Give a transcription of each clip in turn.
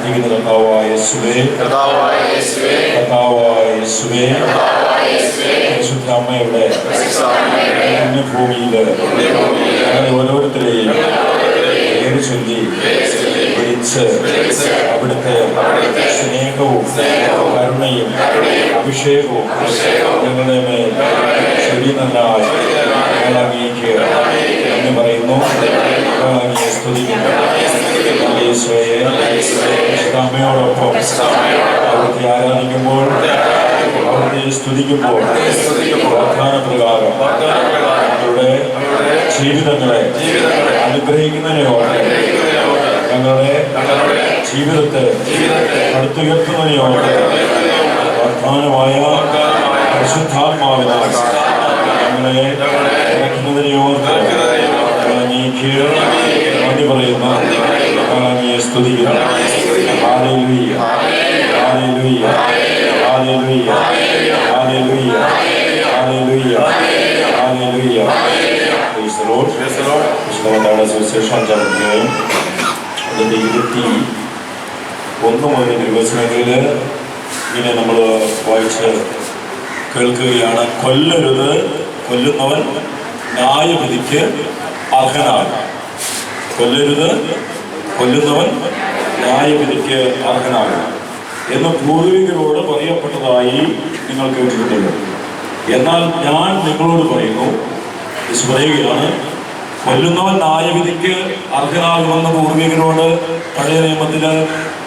പ്രാർത്ഥിക്കുന്ന കർത്താവായ യേശുവേ, പരിശുദ്ധ അമ്മയുടെ പുണ്യഭൂമിയിൽ ഞങ്ങളെ ഓരോരുത്തരെയും പേര് ചൊല്ലി വിളിച്ച് അവിടുത്തെ സ്നേഹവും കരുണയും അഭിഷേകവും ഞങ്ങളുടെ മേൽ ചൊരിയുന്നതിനായി ഞങ്ങൾ അങ്ങേക്ക് നന്ദി പറയുന്നു. ഞങ്ങൾ അങ്ങയെ സ്തുതിക്കുന്നു. യേശുവേ, അമ്മയോടൊപ്പം അവിടുത്തെ ആരാധിക്കുമ്പോൾ, അവിടുത്തെ സ്തുതിക്കുമ്പോൾ വാഗ്ദാനപ്രകാരം ഞങ്ങളുടെ ജീവിതങ്ങളെ അനുഗ്രഹിക്കുന്നതിനോടെ ഞങ്ങളുടെ ജീവിതത്തെ അടുത്തുയർത്തുന്നതിനോടെ വാഗ്ദാനമായ പരിശുദ്ധാത്മാവിനാൽ ഞങ്ങളെ ഇറക്കുന്നതിനെയോർത്ത് അങ്ങേക്ക് നന്ദി പറയുന്നു. അങ്ങയെ സ്തുതിക്കുന്നു. Hallelujah, hallelujah, hallelujah, hallelujah, hallelujah, hallelujah. Praise the Lord. വിശുദ്ധ സുവിശേഷം 21 മുതൽ 20 ഇങ്ങനെ നമ്മൾ വായിച്ച് കേൾക്കുകയാണ്. കൊല്ലരുത്, കൊല്ലുന്നവൻ ന്യായവിധിക്ക് അർഹനാകും. കൊല്ലരുത്, കൊല്ലുന്നവൻ ന്യായവിധിക്ക് അർഹനാകും എന്ന് പൂർവികരോട് പറയപ്പെട്ടതായി നിങ്ങൾ കേട്ടിട്ടുണ്ടല്ലോ. എന്നാൽ ഞാൻ നിങ്ങളോട് പറയുന്നു, പറയുകയാണ്, കൊല്ലുന്നവൻ ന്യായവിധിക്ക് അർഹനാകുമെന്ന് പൂർവികരോട് പഴയ നിയമത്തിൽ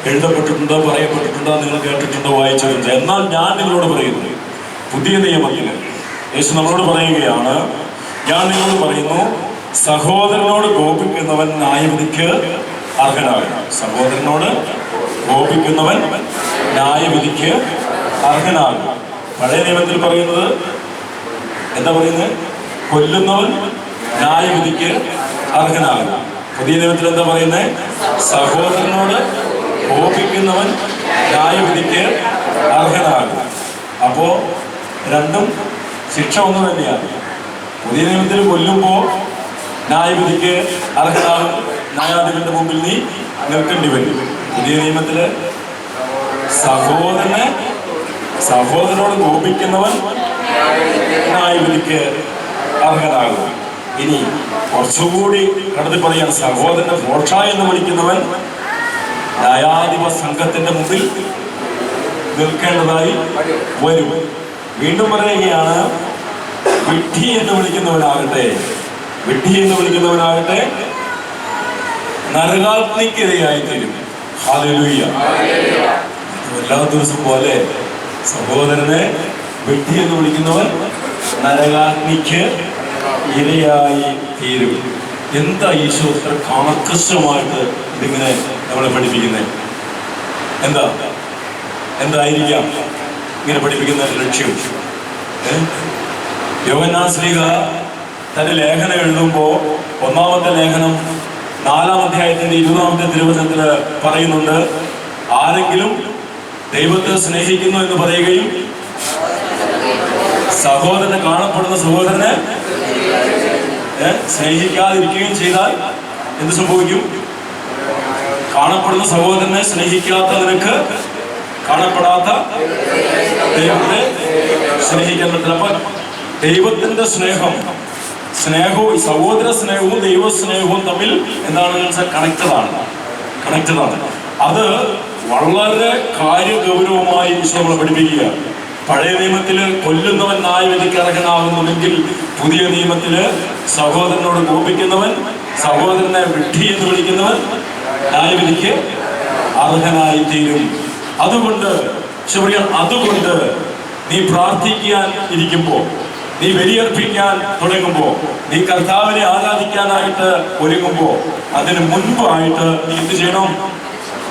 എഴുതപ്പെട്ടിട്ടുണ്ട്, പറയപ്പെട്ടിട്ടുണ്ട്, നിങ്ങൾ കേട്ടിട്ടുണ്ട്, വായിച്ചിട്ടുണ്ട്. എന്നാൽ ഞാൻ നിങ്ങളോട് പറയുന്നു, പുതിയ നിയമത്തിൽ യേശു നമ്മളോട് പറയുകയാണ്, ഞാൻ നിങ്ങളോട് പറയുന്നു, സഹോദരനോട് കോപിക്കുന്നവൻ ന്യായവിധിക്ക് അർഹനാകും. സഹോദരനോട് കോപിക്കുന്നവൻ ന്യായവിധിക്ക് അർഹനാകും. പഴയ നിയമത്തിൽ പറയുന്നത് എന്താ പറയുന്നത്? കൊല്ലുന്നവൻ ന്യായവിധിക്ക് അർഹനാകും. പുതിയ നിയമത്തിൽ എന്താ പറയുന്നത്? സഹോദരനോട് കോപിക്കുന്നവൻ ന്യായവിധിക്ക് അർഹനാകും. അപ്പോ രണ്ടും ശിക്ഷ ഒന്ന് തന്നെയാണ്. പുതിയ നിയമത്തിൽ കൊല്ലുമ്പോൾ ന്യായവിധിക്ക് അർഹനാകും, ന്യായാധിപന്റെ മുമ്പിൽ നീ നിൽക്കേണ്ടി വരും. പുതിയ നിയമത്തില് സഹോദരനോട് കോപിക്കുന്നവൻ ന്യായവിധിക്ക് അർഹനാകും. ഇനി കുറച്ചുകൂടി കടത്തി പറയാൻ, സഹോദരനെ ഭോഷ എന്ന് വിളിക്കുന്നവൻ ന്യായാധിപ സംഘത്തിന്റെ മുമ്പിൽ നിൽക്കേണ്ടതായി വരും. വീണ്ടും പറയുകയാണ്, വിഡ്ഢി എന്ന് വിളിക്കുന്നവനാകട്ടെ നരകാഗ്നിക്കിരയായി തീരും. ഹല്ലേലൂയ. വല്ലാത്തൊരു പോലെ സഹോദരനെ വിഡ്ഢി എന്ന് വിളിക്കുന്നവൻ നരകാഗ്നിക്ക് ഇരയായി തീരും. എന്താ ഈശോ ഇത്ര കർക്കശമായിട്ട് ഇതിങ്ങനെ നമ്മളെ പഠിപ്പിക്കുന്നത്? എന്തായിരിക്കാം ഇങ്ങനെ പഠിപ്പിക്കുന്ന ലക്ഷ്യം? യോഹന്നാൻ ശ്ലീഹ തന്റെ ലേഖനം എഴുതുമ്പോൾ, ഒന്നാമത്തെ ലേഖനം 4-ാം അധ്യായത്തിന്റെ 20-ാമത്തെ തിരുവചനത്തിൽ പറയുന്നുണ്ട്, ആരെങ്കിലും ദൈവത്തെ സ്നേഹിക്കുന്നു എന്ന് പറയുകയും സഹോദരനെ കാണപ്പെടുന്ന സഹോദരനെ സ്നേഹിക്കാതിരിക്കുകയും ചെയ്താൽ എന്ത് സംഭവിക്കും? കാണപ്പെടുന്ന സഹോദരനെ സ്നേഹിക്കാത്ത നിനക്ക് കാണപ്പെടാത്ത ദൈവത്തെ സ്നേഹിക്കാൻ പറ്റില്ല. അപ്പൊ ദൈവത്തിന്റെ സ്നേഹവും സഹോദര സ്നേഹവും ദൈവസ്നേഹവും തമ്മിൽ എന്താണ് കണക്റ്റഡാണ്. അത് വളരെ കാര്യഗൗരവമായി നമ്മളെ പഠിപ്പിക്കുക. പഴയ നിയമത്തില് കൊല്ലുന്നവൻ ന്യായവിധിക്ക് അർഹനാകുന്നുവെങ്കിൽ പുതിയ നിയമത്തില് സഹോദരനോട് കോപിക്കുന്നവൻ, സഹോദരനെ വിഡ്ഢി എന്ന് വിളിക്കുന്നവൻ ന്യായവിധിക്ക് അർഹനായി തീരും. അതുകൊണ്ട് നീ പ്രാർത്ഥിക്കാൻ ഇരിക്കുമ്പോൾ, നീ ബലിയർപ്പിക്കാൻ തുടങ്ങുമ്പോൾ, നീ കർത്താവിനെ ആരാധിക്കാനായിട്ട് ഒരുങ്ങുമ്പോൾ, അതിന് മുൻപായിട്ട് നീ എന്ത് ചെയ്യണം?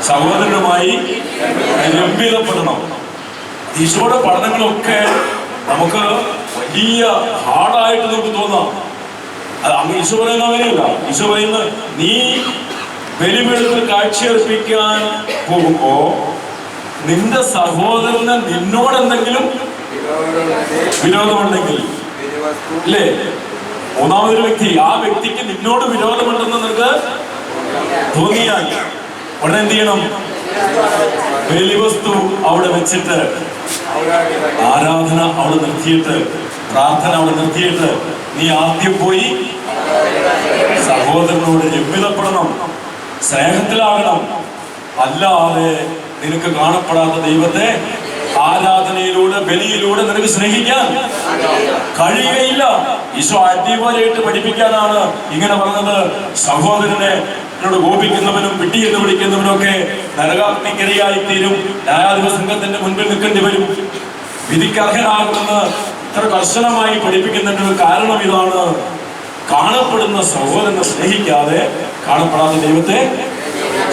സഹോദരനുമായി രമ്യതപ്പെടണം. ഈശോയുടെ പഠനങ്ങളൊക്കെ നമുക്ക് വലിയ ഹാർഡായിട്ട് നമുക്ക് തോന്നാം. അത് അങ്ങ് ഈശോ പറയുന്ന അങ്ങനെയല്ല. ഈശോ പറയുന്നത്, നീ ബലിപീഠത്തിൽ കാഴ്ചയർപ്പിക്കാൻ പോകുമ്പോ നിന്റെ സഹോദരന് നിന്നോടെന്തെങ്കിലും വിരോധമുണ്ടെങ്കിൽ, ഇല്ലേ, മൂന്നാമതൊരു വ്യക്തി, ആ വ്യക്തിക്ക് നിന്നോട് വിരോധമുണ്ടെന്ന് നിനക്ക് തോന്നിയാൽ ഉടനെ എന്ത് ചെയ്യണം? ബലിവസ്തു അവിടെ വെച്ചിട്ട് ആരാധന അവിടെ നിർത്തിയിട്ട് പ്രാർത്ഥന അവിടെ നിർത്തിയിട്ട് നീ ആദ്യം പോയി സഹോദരനോട് രമ്യതപ്പെടണം, സ്നേഹത്തിലാകണം. അല്ലാതെ നിനക്ക് കാണപ്പെടാത്ത ദൈവത്തെ ആരാധനയിലൂടെ ബലിയിലൂടെ നിനക്ക് സ്നേഹിക്കാൻ കഴിയുകയില്ല. ഈശോ അടിപൊളിയായിട്ട് പഠിപ്പിക്കാനാണ് ഇങ്ങനെ പറഞ്ഞത്. സഹോദരനെ കോപിക്കുന്നവനും വിട്ടി എന്ന് വിളിക്കുന്നവനും ഒക്കെ നരകാഗ്നിക്കിരയായി തീരും, ന്യായാധിപ സംഘത്തിന്റെ മുൻപിൽ നിൽക്കേണ്ടി വരും, വിധിക്കർഹനാകുമെന്ന് ഇത്ര കർശനമായി പഠിപ്പിക്കുന്നതിന് കാരണം ഇതാണ്. കാണപ്പെടുന്ന സഹോദരനെ സ്നേഹിക്കാതെ കാണപ്പെടാത്ത ദൈവത്തെ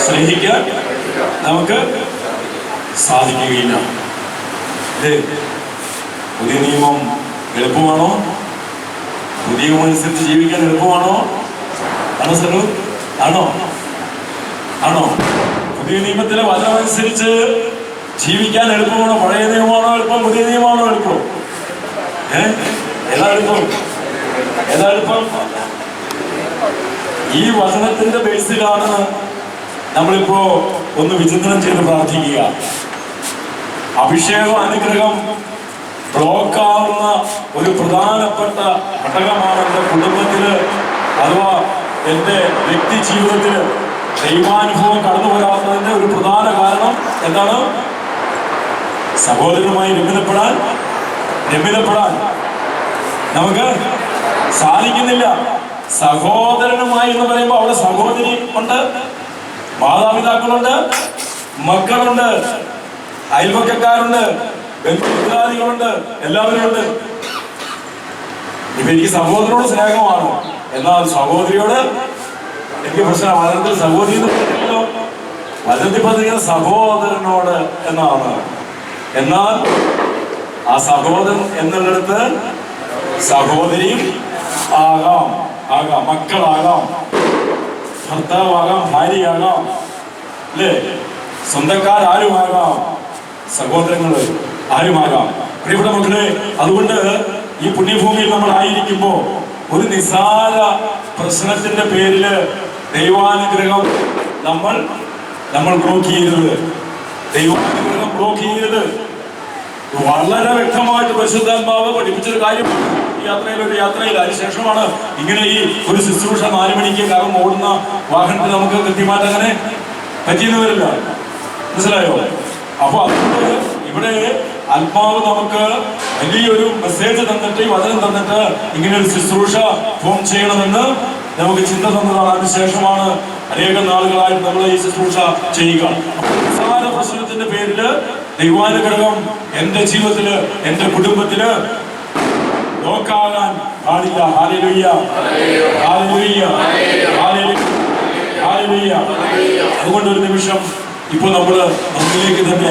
സ്നേഹിക്കാൻ നമുക്ക് സാധിക്കുകയില്ല. പുതിയ നിയമം എളുപ്പമാണോ? പുതിയ നിയമം അനുസരിച്ച് ജീവിക്കാൻ എളുപ്പമാണോ? ആണോ സർ? ആണോ? പുതിയ നിയമത്തിലെ വചനമനുസരിച്ച് ജീവിക്കാൻ എളുപ്പമാണോ? പഴയ നിയമമാണോ എളുപ്പം? പുതിയ നിയമമാണോ എളുപ്പം? ഏതാ എളുപ്പം? ഈ വചനത്തിന്റെ ബേസിലാണ് നമ്മളിപ്പോ ഒന്ന് വിചിന്തനം ചെയ്ത് പ്രാർത്ഥിക്കുക. അഭിഷേകം അനുഗ്രഹം ബ്ലോക്കാവുന്ന ഒരു പ്രധാനപ്പെട്ട ഘടകമാണ് എൻ്റെ കുടുംബത്തില് അഥവാ എൻ്റെ വ്യക്തി ജീവിതത്തില് ദൈവാനുഭവം കടന്നു വരാത്തതിന്റെ ഒരു പ്രധാന കാരണം എന്താണ്? സഹോദരനുമായി രമ്യതപ്പെടാൻ നമുക്ക് സാധിക്കുന്നില്ല. സഹോദരനുമായി എന്ന് പറയുമ്പോൾ അവിടെ സഹോദരി ഉണ്ട്, മാതാപിതാക്കളുണ്ട്, മക്കളുണ്ട്, അയൽവക്കക്കാരുണ്ട്, ബന്ധുമിത്രാദികളുണ്ട്, എല്ലാവരും ഉണ്ട്. ഇപ്പൊ എനിക്ക് സഹോദരനോട് സ്നേഹമാണ്, എന്നാൽ സഹോദരിയോട് എനിക്ക് പ്രശ്നം. വചനത്തിൽ സഹോദരി എന്ന് പറഞ്ഞില്ലല്ലോ, വചനത്തിൽ പറഞ്ഞിരിക്കുന്ന സഹോദരനോട് എന്നാണ്. എന്നാൽ ആ സഹോദരൻ എന്നുള്ളിടത്ത് സഹോദരിയും ആകാം, മക്കളാകാം, ഭർത്താവാകാം, ഭാര്യയാകാം, അല്ലേ? സ്വന്തക്കാരും സഹോദരങ്ങൾ ആരുമാകാം. പ്രിയപ്പെട്ട മക്കളെ, അതുകൊണ്ട് ഈ പുണ്യഭൂമിയിൽ നമ്മൾ ആയിരിക്കുമ്പോ ഒരു നിസ്സാര പ്രശ്നത്തിന്റെ പേരില് ദൈവാനുഗ്രഹം നമ്മൾ ബ്ലോക്ക് ചെയ്യരുത്. ദൈവാനുഗ്രഹം ബ്ലോക്ക് ചെയ്യരുത്. വളരെ വ്യക്തമായിട്ട് പരിശുദ്ധാത്മാവ് പഠിപ്പിച്ചൊരു കാര്യമാണ്. ഈ യാത്രയിൽ അതിനുശേഷമാണ് ഇങ്ങനെ ഈ ഒരു ശുശ്രൂഷ 4 മണിക്ക് കാരണം ഓടുന്ന വാഹനത്തിൽ നമുക്ക് കൃത്യമായിട്ട് അങ്ങനെ പറ്റിയെന്ന് വരില്ല. മനസ്സിലായോ? അപ്പൊ അതുകൊണ്ട് ഇവിടെ ആത്മാവ് നമുക്ക് വലിയൊരു മെസ്സേജ് തന്നിട്ട്, ഈ വചനം തന്നിട്ട് ഇങ്ങനെ ഒരു ശുശ്രൂഷ ഫോം ചെയ്യണമെന്ന് നമുക്ക് ചിന്ത തന്നതാണ്. അതിനുശേഷമാണ് അനേകം നാളുകളായിട്ട് നമ്മൾ ഈ ശുശ്രൂഷ ചെയ്യുക. നിസ്സാര പ്രശ്നത്തിന്റെ പേരില് ദൈവാനുഗ്രഹം എന്റെ ജീവിതത്തില്, എന്റെ കുടുംബത്തില് നോക്കാകാൻ പാടില്ല. Hallelujah, hallelujah, hallelujah. അതുകൊണ്ട് ഒരു നിമിഷം ഇപ്പോൾ നമ്മള് നമ്മിലേക്ക് തന്നെ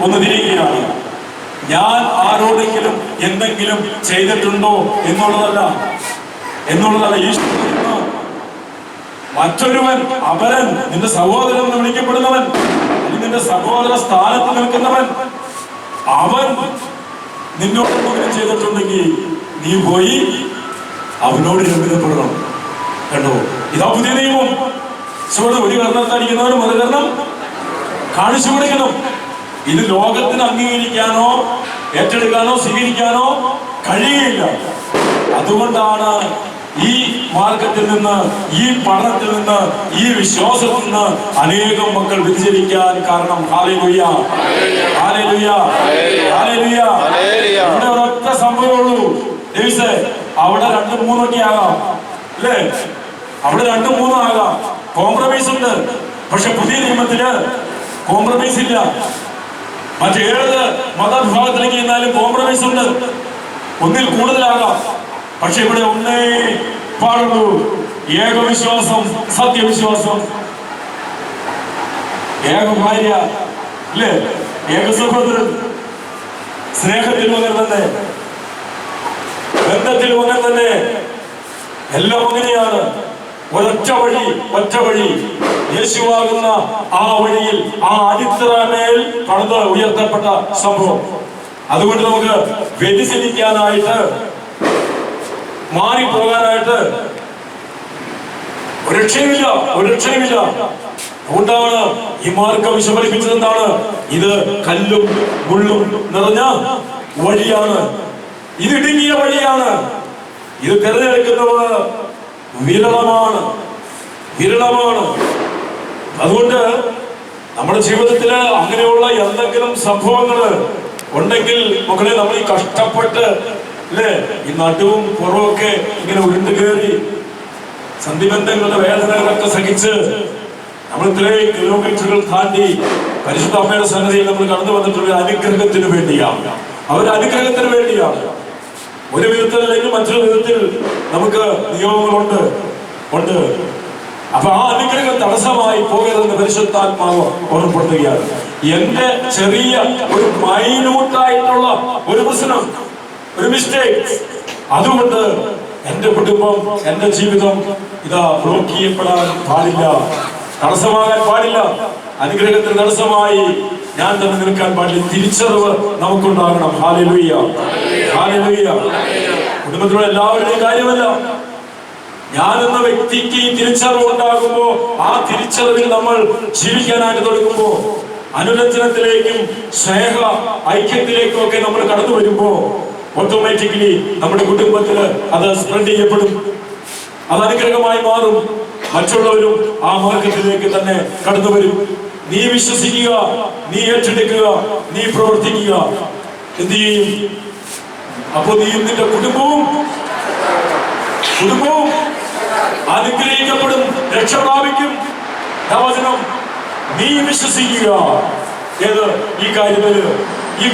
ഒന്ന് തിരിയുകയാണ്. ഞാൻ ആരോടെങ്കിലും എന്തെങ്കിലും ചെയ്തിട്ടുണ്ടോ എന്നുള്ളതല്ല. ഈശ്വരൻ മറ്റൊരുവൻ, അപരൻ, നിന്റെ സഹോദരൻ എന്ന് വിളിക്കപ്പെടുന്നവൻ, നിന്റെ സഹോദര സ്ഥാനത്ത് നിൽക്കുന്നവൻ, അവൻ നിന്നോട് എന്തെങ്കിലും ചെയ്തിട്ടുണ്ടെങ്കിൽ നീ പോയി അവനോട് രമ്യതപ്പെടണം. കണ്ടോ? ഇതാ പുതിയ നിയമം. ഒരു കർണത്തടിക്കുന്നവന് മറുകരണം കാണിച്ചു കൊടുക്കണം. ഇത് ലോകത്തിന് അംഗീകരിക്കാനോ ഏറ്റെടുക്കാനോ സ്വീകരിക്കാനോ കഴിയില്ല. അതുകൊണ്ടാണ് ഈ മാർഗത്തിൽ നിന്ന്, ഈ പഠനത്തിൽ നിന്ന്, ഈ വിശ്വാസത്തിൽ നിന്ന് അനേകം മക്കൾ വ്യതിചലിക്കാൻ കാരണം. Hallelujah, hallelujah, hallelujah. ഇവിടെ ഒരൊറ്റ സംഭവമുള്ളൂ. ദേവിസേ, അവിടെ 2-3 ഒക്കെ ആകാം, അല്ലേ? അവിടെ 2-3 ആകാം. കോംപ്രമൈസ് ഉണ്ട്. പക്ഷെ പുതിയ നിയമത്തില് കോംപ്രമൈസ് ഇല്ല. മറ്റേത് മതവിഭാഗത്തിലേക്ക് ചെന്നാലും കോംപ്രമൈസ് ഉണ്ട്. ഒന്നിൽ കൂടുതലാകാം. പക്ഷെ ഇവിടെ ഒന്നേ പാടുള്ളൂ: ഏകവിശ്വാസം, സത്യവിശ്വാസം, ഏക ഭാര്യ, അല്ലേ? ഏക സഹോദരൻ. സ്നേഹത്തിലും അങ്ങനെ തന്നെ, ബന്ധത്തിലും അങ്ങനെ തന്നെ, എല്ലാം അങ്ങനെയാണ്. ഒരൊറ്റ വഴി, യേശുവാകുന്ന ആ വഴിയിൽ, ആ അടിത്തറമേൽ പണിത് ഉയർത്തപ്പെട്ട സംഭവം. അതുകൊണ്ട് നമുക്ക് വ്യതിചലിക്കാനായിട്ട്, മാറിപ്പോകാനായിട്ട് ഒരു രക്ഷയുമില്ല, ഒരു രക്ഷയുമില്ല. അതുകൊണ്ടാണ് ഈ മാർഗം വിശദീകരിച്ചത്. എന്താണ് ഇത്? കല്ലും മുള്ളും നിറഞ്ഞ വഴിയാണ്, ഇത് ഇടുങ്ങിയ വഴിയാണ്, ഇത് തിരഞ്ഞെടുക്കുന്നവർ വിരളമാണ്, വിരളമാണ്. അതുകൊണ്ട് നമ്മുടെ ജീവിതത്തില് അങ്ങനെയുള്ള എന്തെങ്കിലും സംഭവങ്ങൾ ഉണ്ടെങ്കിൽ മക്കളെ, നമ്മൾ ഈ കഷ്ടപ്പെട്ട് അല്ലേ ഈ നടുവും പുറമൊക്കെ ഇങ്ങനെ ഉരുണ്ടു കയറി സന്ധിബന്ധങ്ങളുടെ വേദനകളൊക്കെ സഹിച്ച് നമ്മൾ ഇത്രയും കിലോമീറ്ററുകൾ താണ്ടി പരിശുദ്ധ അമ്മയുടെ സന്നിധിയിൽ നമ്മൾ കടന്നു വന്നിട്ടുള്ള അനുഗ്രഹത്തിന് വേണ്ടിയാണ്, അവരനുഗ്രഹത്തിന് വേണ്ടിയാണ്. ഒരു വിധത്തിൽ അല്ലെങ്കിൽ മറ്റൊരു വിധത്തിൽ നമുക്ക് നിയമങ്ങളുണ്ട്. അപ്പൊ ആ അനുഗ്രഹം തടസ്സമായി പോകരുതെന്ന് പരിശുദ്ധാത്മാവ് ഓർമ്മപ്പെടുത്തുകയാണ്. എന്റെ ചെറിയ ഒരു മൈന്യൂട്ടായിട്ടുള്ള ഒരു പ്രശ്നം, ഒരു മിസ്റ്റേക്ക്, അതുകൊണ്ട് എന്റെ കുടുംബം, എന്റെ ജീവിതം ഇതാ ബ്ലോക്ക് ചെയ്യപ്പെടാൻ പാടില്ല, തടസ്സമാകാൻ പാടില്ല. അനുഗ്രഹത്തിന് തടസ്സമായി ഞാൻ തന്നെ നിൽക്കാൻ പാടില്ല. തിരിച്ചറിവ് നമുക്കുണ്ടാകണം. Hallelujah, hallelujah. കുടുംബത്തിലുള്ള എല്ലാവരുടെയും കാര്യമല്ല, ഞാൻ എന്ന വ്യക്തിക്ക് തിരിച്ചറിവ് ഉണ്ടാകുമ്പോ ആ തിരിച്ചറിവിൽ നമ്മൾ ജീവിക്കാനായിട്ട് തുടങ്ങുമ്പോ, അനുരഞ്ജനത്തിലേക്കും സ്നേഹ ഐക്യത്തിലേക്കും ഒക്കെ നമ്മൾ കടന്നു വരുമ്പോ ഓട്ടോമാറ്റിക്കലി നമ്മുടെ കുടുംബത്തില് അത് സ്പ്രെഡ് ചെയ്യപ്പെടും, അത് അനുഗ്രഹമായി മാറും. മറ്റുള്ളവരും ആ മാർഗത്തിലേക്ക് തന്നെ കടന്നു വരും. നീ വിശ്വസിക്കുക, നീ ഏറ്റെടുക്കുക, നീ പ്രവർത്തിക്കുക. എന്ത് ചെയ്യും? അപ്പോ നീ നിന്റെ കുടുംബവും അനുഗ്രഹിക്കപ്പെടും, രക്ഷ പ്രാപിക്കും. വചനം നീ വിശ്വസിക്കുക. ഏത്? ഈ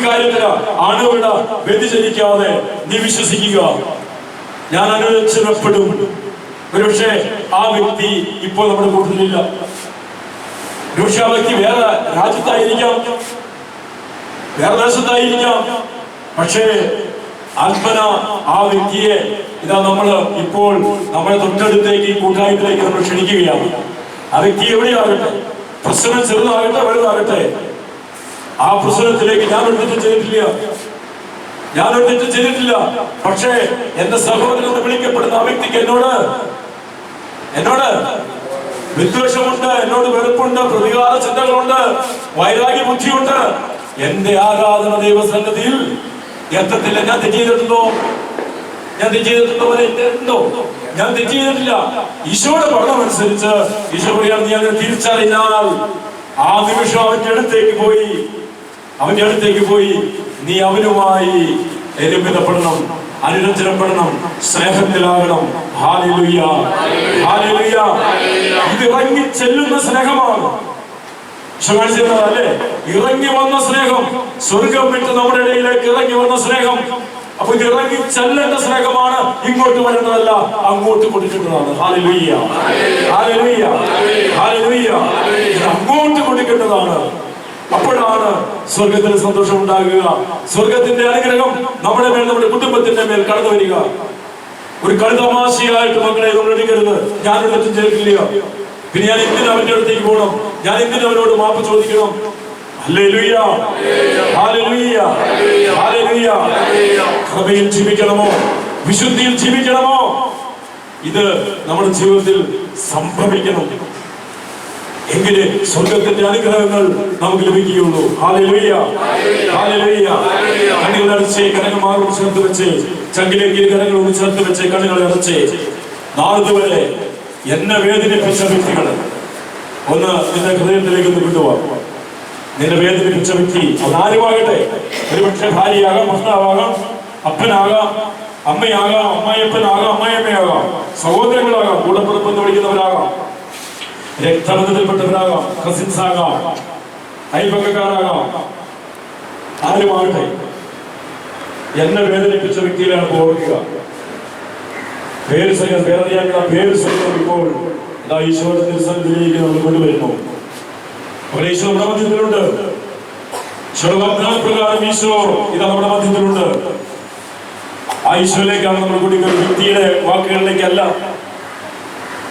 കാര്യത്തില് അണുവിട വ്യതിചലിക്കാതെ നീ വിശ്വസിക്കുക. ഞാൻ അനുരഞ്ജനപ്പെടും. ഒരുപക്ഷെ ആ വ്യക്തി ഇപ്പോൾ നമ്മുടെ കൂട്ടത്തിലില്ല, ഒരുപക്ഷെ ആ വ്യക്തി വേറെ രാജ്യത്തായിരിക്കാം, വേറെ ദേശത്തായിരിക്കാം. പക്ഷേ ആത്മന ആ വ്യക്തിയെ ഇതാ ഇപ്പോൾ നമ്മളെ തൊട്ടടുത്തേക്ക് കൂട്ടായ്മയിലേക്ക് നമ്മൾ ക്ഷണിക്കുകയാണ്. ആ വ്യക്തി എവിടെയാകട്ടെ, പ്രശ്നം ചെറുതാകട്ടെ വലുതാകട്ടെ, ആ പ്രശ്നത്തിലേക്ക് ഞാനൊരു തെറ്റ് ചെയ്തിട്ടില്ല. പക്ഷേ എന്റെ സഹോദരൻ എന്ന് വിളിക്കപ്പെടുന്ന ആ വ്യക്തിക്ക് എന്നോട് വിദ്വേഷമുണ്ട്, എന്നോട് വെറുപ്പുണ്ട്, പ്രതികാര ചിന്തകളുണ്ട്, വൈരാഗ്യ ബുദ്ധിയുണ്ട്. എന്റെ ആരാധന ദൈവസന്നിധിയിൽ എത്തത്തില്ല. ഞാൻ തെറ്റ് ചെയ്തിട്ടുണ്ടോ? ഞാൻ തെറ്റ് ചെയ്തിട്ടില്ല. ഈശോയുടെ പഠനമനുസരിച്ച് ഈശോ പറയാൻ നീ അങ്ങനെ തിരിച്ചറിഞ്ഞാൽ ആ നിമിഷം അവന്റെ അടുത്തേക്ക് പോയി നീ അവനുമായി രമ്യതപ്പെടണം, അനുരഞ്ജനപ്പെടണം, സ്നേഹത്തിലാകണം. Hallelujah, hallelujah. ഇത് ഇറങ്ങി ചെല്ലുന്ന സ്നേഹമാണ്. അല്ലേ? ഇറങ്ങി വന്ന സ്നേഹം, സ്വർഗം വിട്ട് നമ്മുടെ ഇടയിലേക്ക് ഇറങ്ങി വന്ന സ്നേഹം. അപ്പൊ ഇത് ഇറങ്ങി ചെല്ലേണ്ട സ്നേഹമാണ്, ഇങ്ങോട്ട് വരേണ്ടതല്ല, അങ്ങോട്ട് കൊടുക്കേണ്ടതാണ്. Hallelujah, hallelujah, hallelujah. അങ്ങോട്ട് കൊടുക്കേണ്ടതാണ്. അപ്പോഴാണ് സ്വർഗത്തിന് സന്തോഷം ഉണ്ടാകുക. സ്വർഗത്തിന്റെ അനുഗ്രഹം നമ്മുടെ മേൽ, നമ്മുടെ കുടുംബത്തിന്റെ മേൽ കടന്നു വരിക. ഒരു കളിതമാശയായിട്ട് മക്കളെ നമ്മൾ എടുക്കരുത്. ഞാനൊരു തെറ്റും ചെയ്തിട്ടില്ല, പിന്നെ ഞാൻ എന്തിനു അവന്റെ അടുത്തേക്ക് പോകണം, ഞാൻ എന്തിനു അവനോട് മാപ്പ് ചോദിക്കണം? Hallelujah, hallelujah, hallelujah. കൃപയിൽ ജീവിക്കണമോ, വിശുദ്ധിയിൽ ജീവിക്കണമോ? ഇത് നമ്മുടെ ജീവിതത്തിൽ സംഭവിക്കണം. എങ്കിലേ സ്വർഗത്തിന്റെ അനുഗ്രഹങ്ങൾ നമുക്ക് ലഭിക്കുകയുള്ളൂ. Hallelujah, hallelujah. കണ്ണുകൾ അടച്ച്, കരങ്ങൾ മാറും ചേർത്ത് വെച്ച്, ചങ്കിലേക്ക് കരങ്ങൾ ചേർത്ത് വെച്ച്, കണ്ണുകളെ അടച്ച്, നാളുവരെ എന്നെ വേദനിപ്പിച്ച വ്യക്തികൾ ഒന്ന് നിന്റെ ഹൃദയത്തിലേക്ക് ഒന്ന് കൊണ്ടുപോകാം. നിന്നെ വേദനിപ്പിച്ച വ്യക്തി അതാരുമാകട്ടെ, ഒരുപക്ഷെ ഭാര്യയാകാം, ഭർത്താവാകാം, അപ്പനാകാം, അമ്മയാകാം, അമ്മായിയപ്പനാകാം, അമ്മായിയമ്മയാകാം, സഹോദരങ്ങളാകാം, കൂടപ്പിറപ്പെന്ന് വിളിക്കുന്നവരാകാം, രക്തബന്ധത്തിൽപ്പെട്ടവരാകാം, കസിൻസ് ആകാം, അയൽപക്കക്കാരാകാം, ആരുമാകട്ടെ എന്നെ വേദനിപ്പിച്ച വ്യക്തിയിലാണ് ഓർക്കുക. പേര് സഹിതം ഇപ്പോൾ ഈശോയുടെ തിരുസന്നിധിയിലേക്ക് നമ്മൾ കൊണ്ടുവരുന്നു. ഈശോ നമ്മുടെ മധ്യത്തിലുണ്ട്. പ്രകാരം ഈശോ ഇത് നമ്മുടെ മധ്യത്തിലുണ്ട്. ആ ഈശോയിലേക്കാണ് നമ്മൾ കൊടുക്കുന്നത്. വ്യക്തിയുടെ വാക്കുകളിലേക്കല്ല,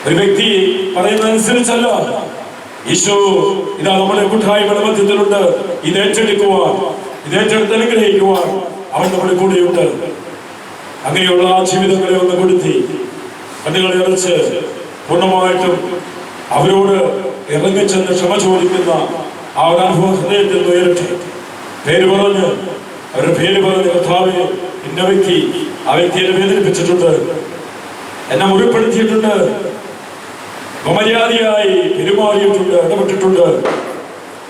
ഒരു വ്യക്തി പറയുന്നതനുസരിച്ചല്ല. ഈശോ ഇതാ നമ്മുടെ കൂട്ടായ്മയുടെ മധ്യത്തിലുണ്ട്. ഇത് ഏറ്റെടുക്കുവാൻ, ഇത് ഏറ്റെടുത്ത് അനുഗ്രഹിക്കുവാൻ അവൻ നമ്മുടെ കൂടെയുണ്ട്. അങ്ങനെയുള്ള ആ ജീവിതങ്ങളെ ഒന്ന് കൊടുത്തി, കണ്ണുകളെ അടച്ച്, പൂർണ്ണമായിട്ടും അവരോട് ഇറങ്ങിച്ചെന്ന് ക്ഷമ ചോദിക്കുന്ന ആ ഒരു അനുഭവം ഹൃദയത്തിൽ ഉയരട്ടെ. പേര് പറഞ്ഞ് അവരുടെ പേര് പറഞ്ഞ് കർത്താവേ, ഇന്ന വ്യക്തി ആ വ്യക്തി എന്നെ വേദനിപ്പിച്ചിട്ടുണ്ട്, എന്നെ മുറിപ്പെടുത്തിയിട്ടുണ്ട്, അമര്യാദയായി പെരുമാറിയിട്ടുണ്ട്, ഇടപെട്ടിട്ടുണ്ട്.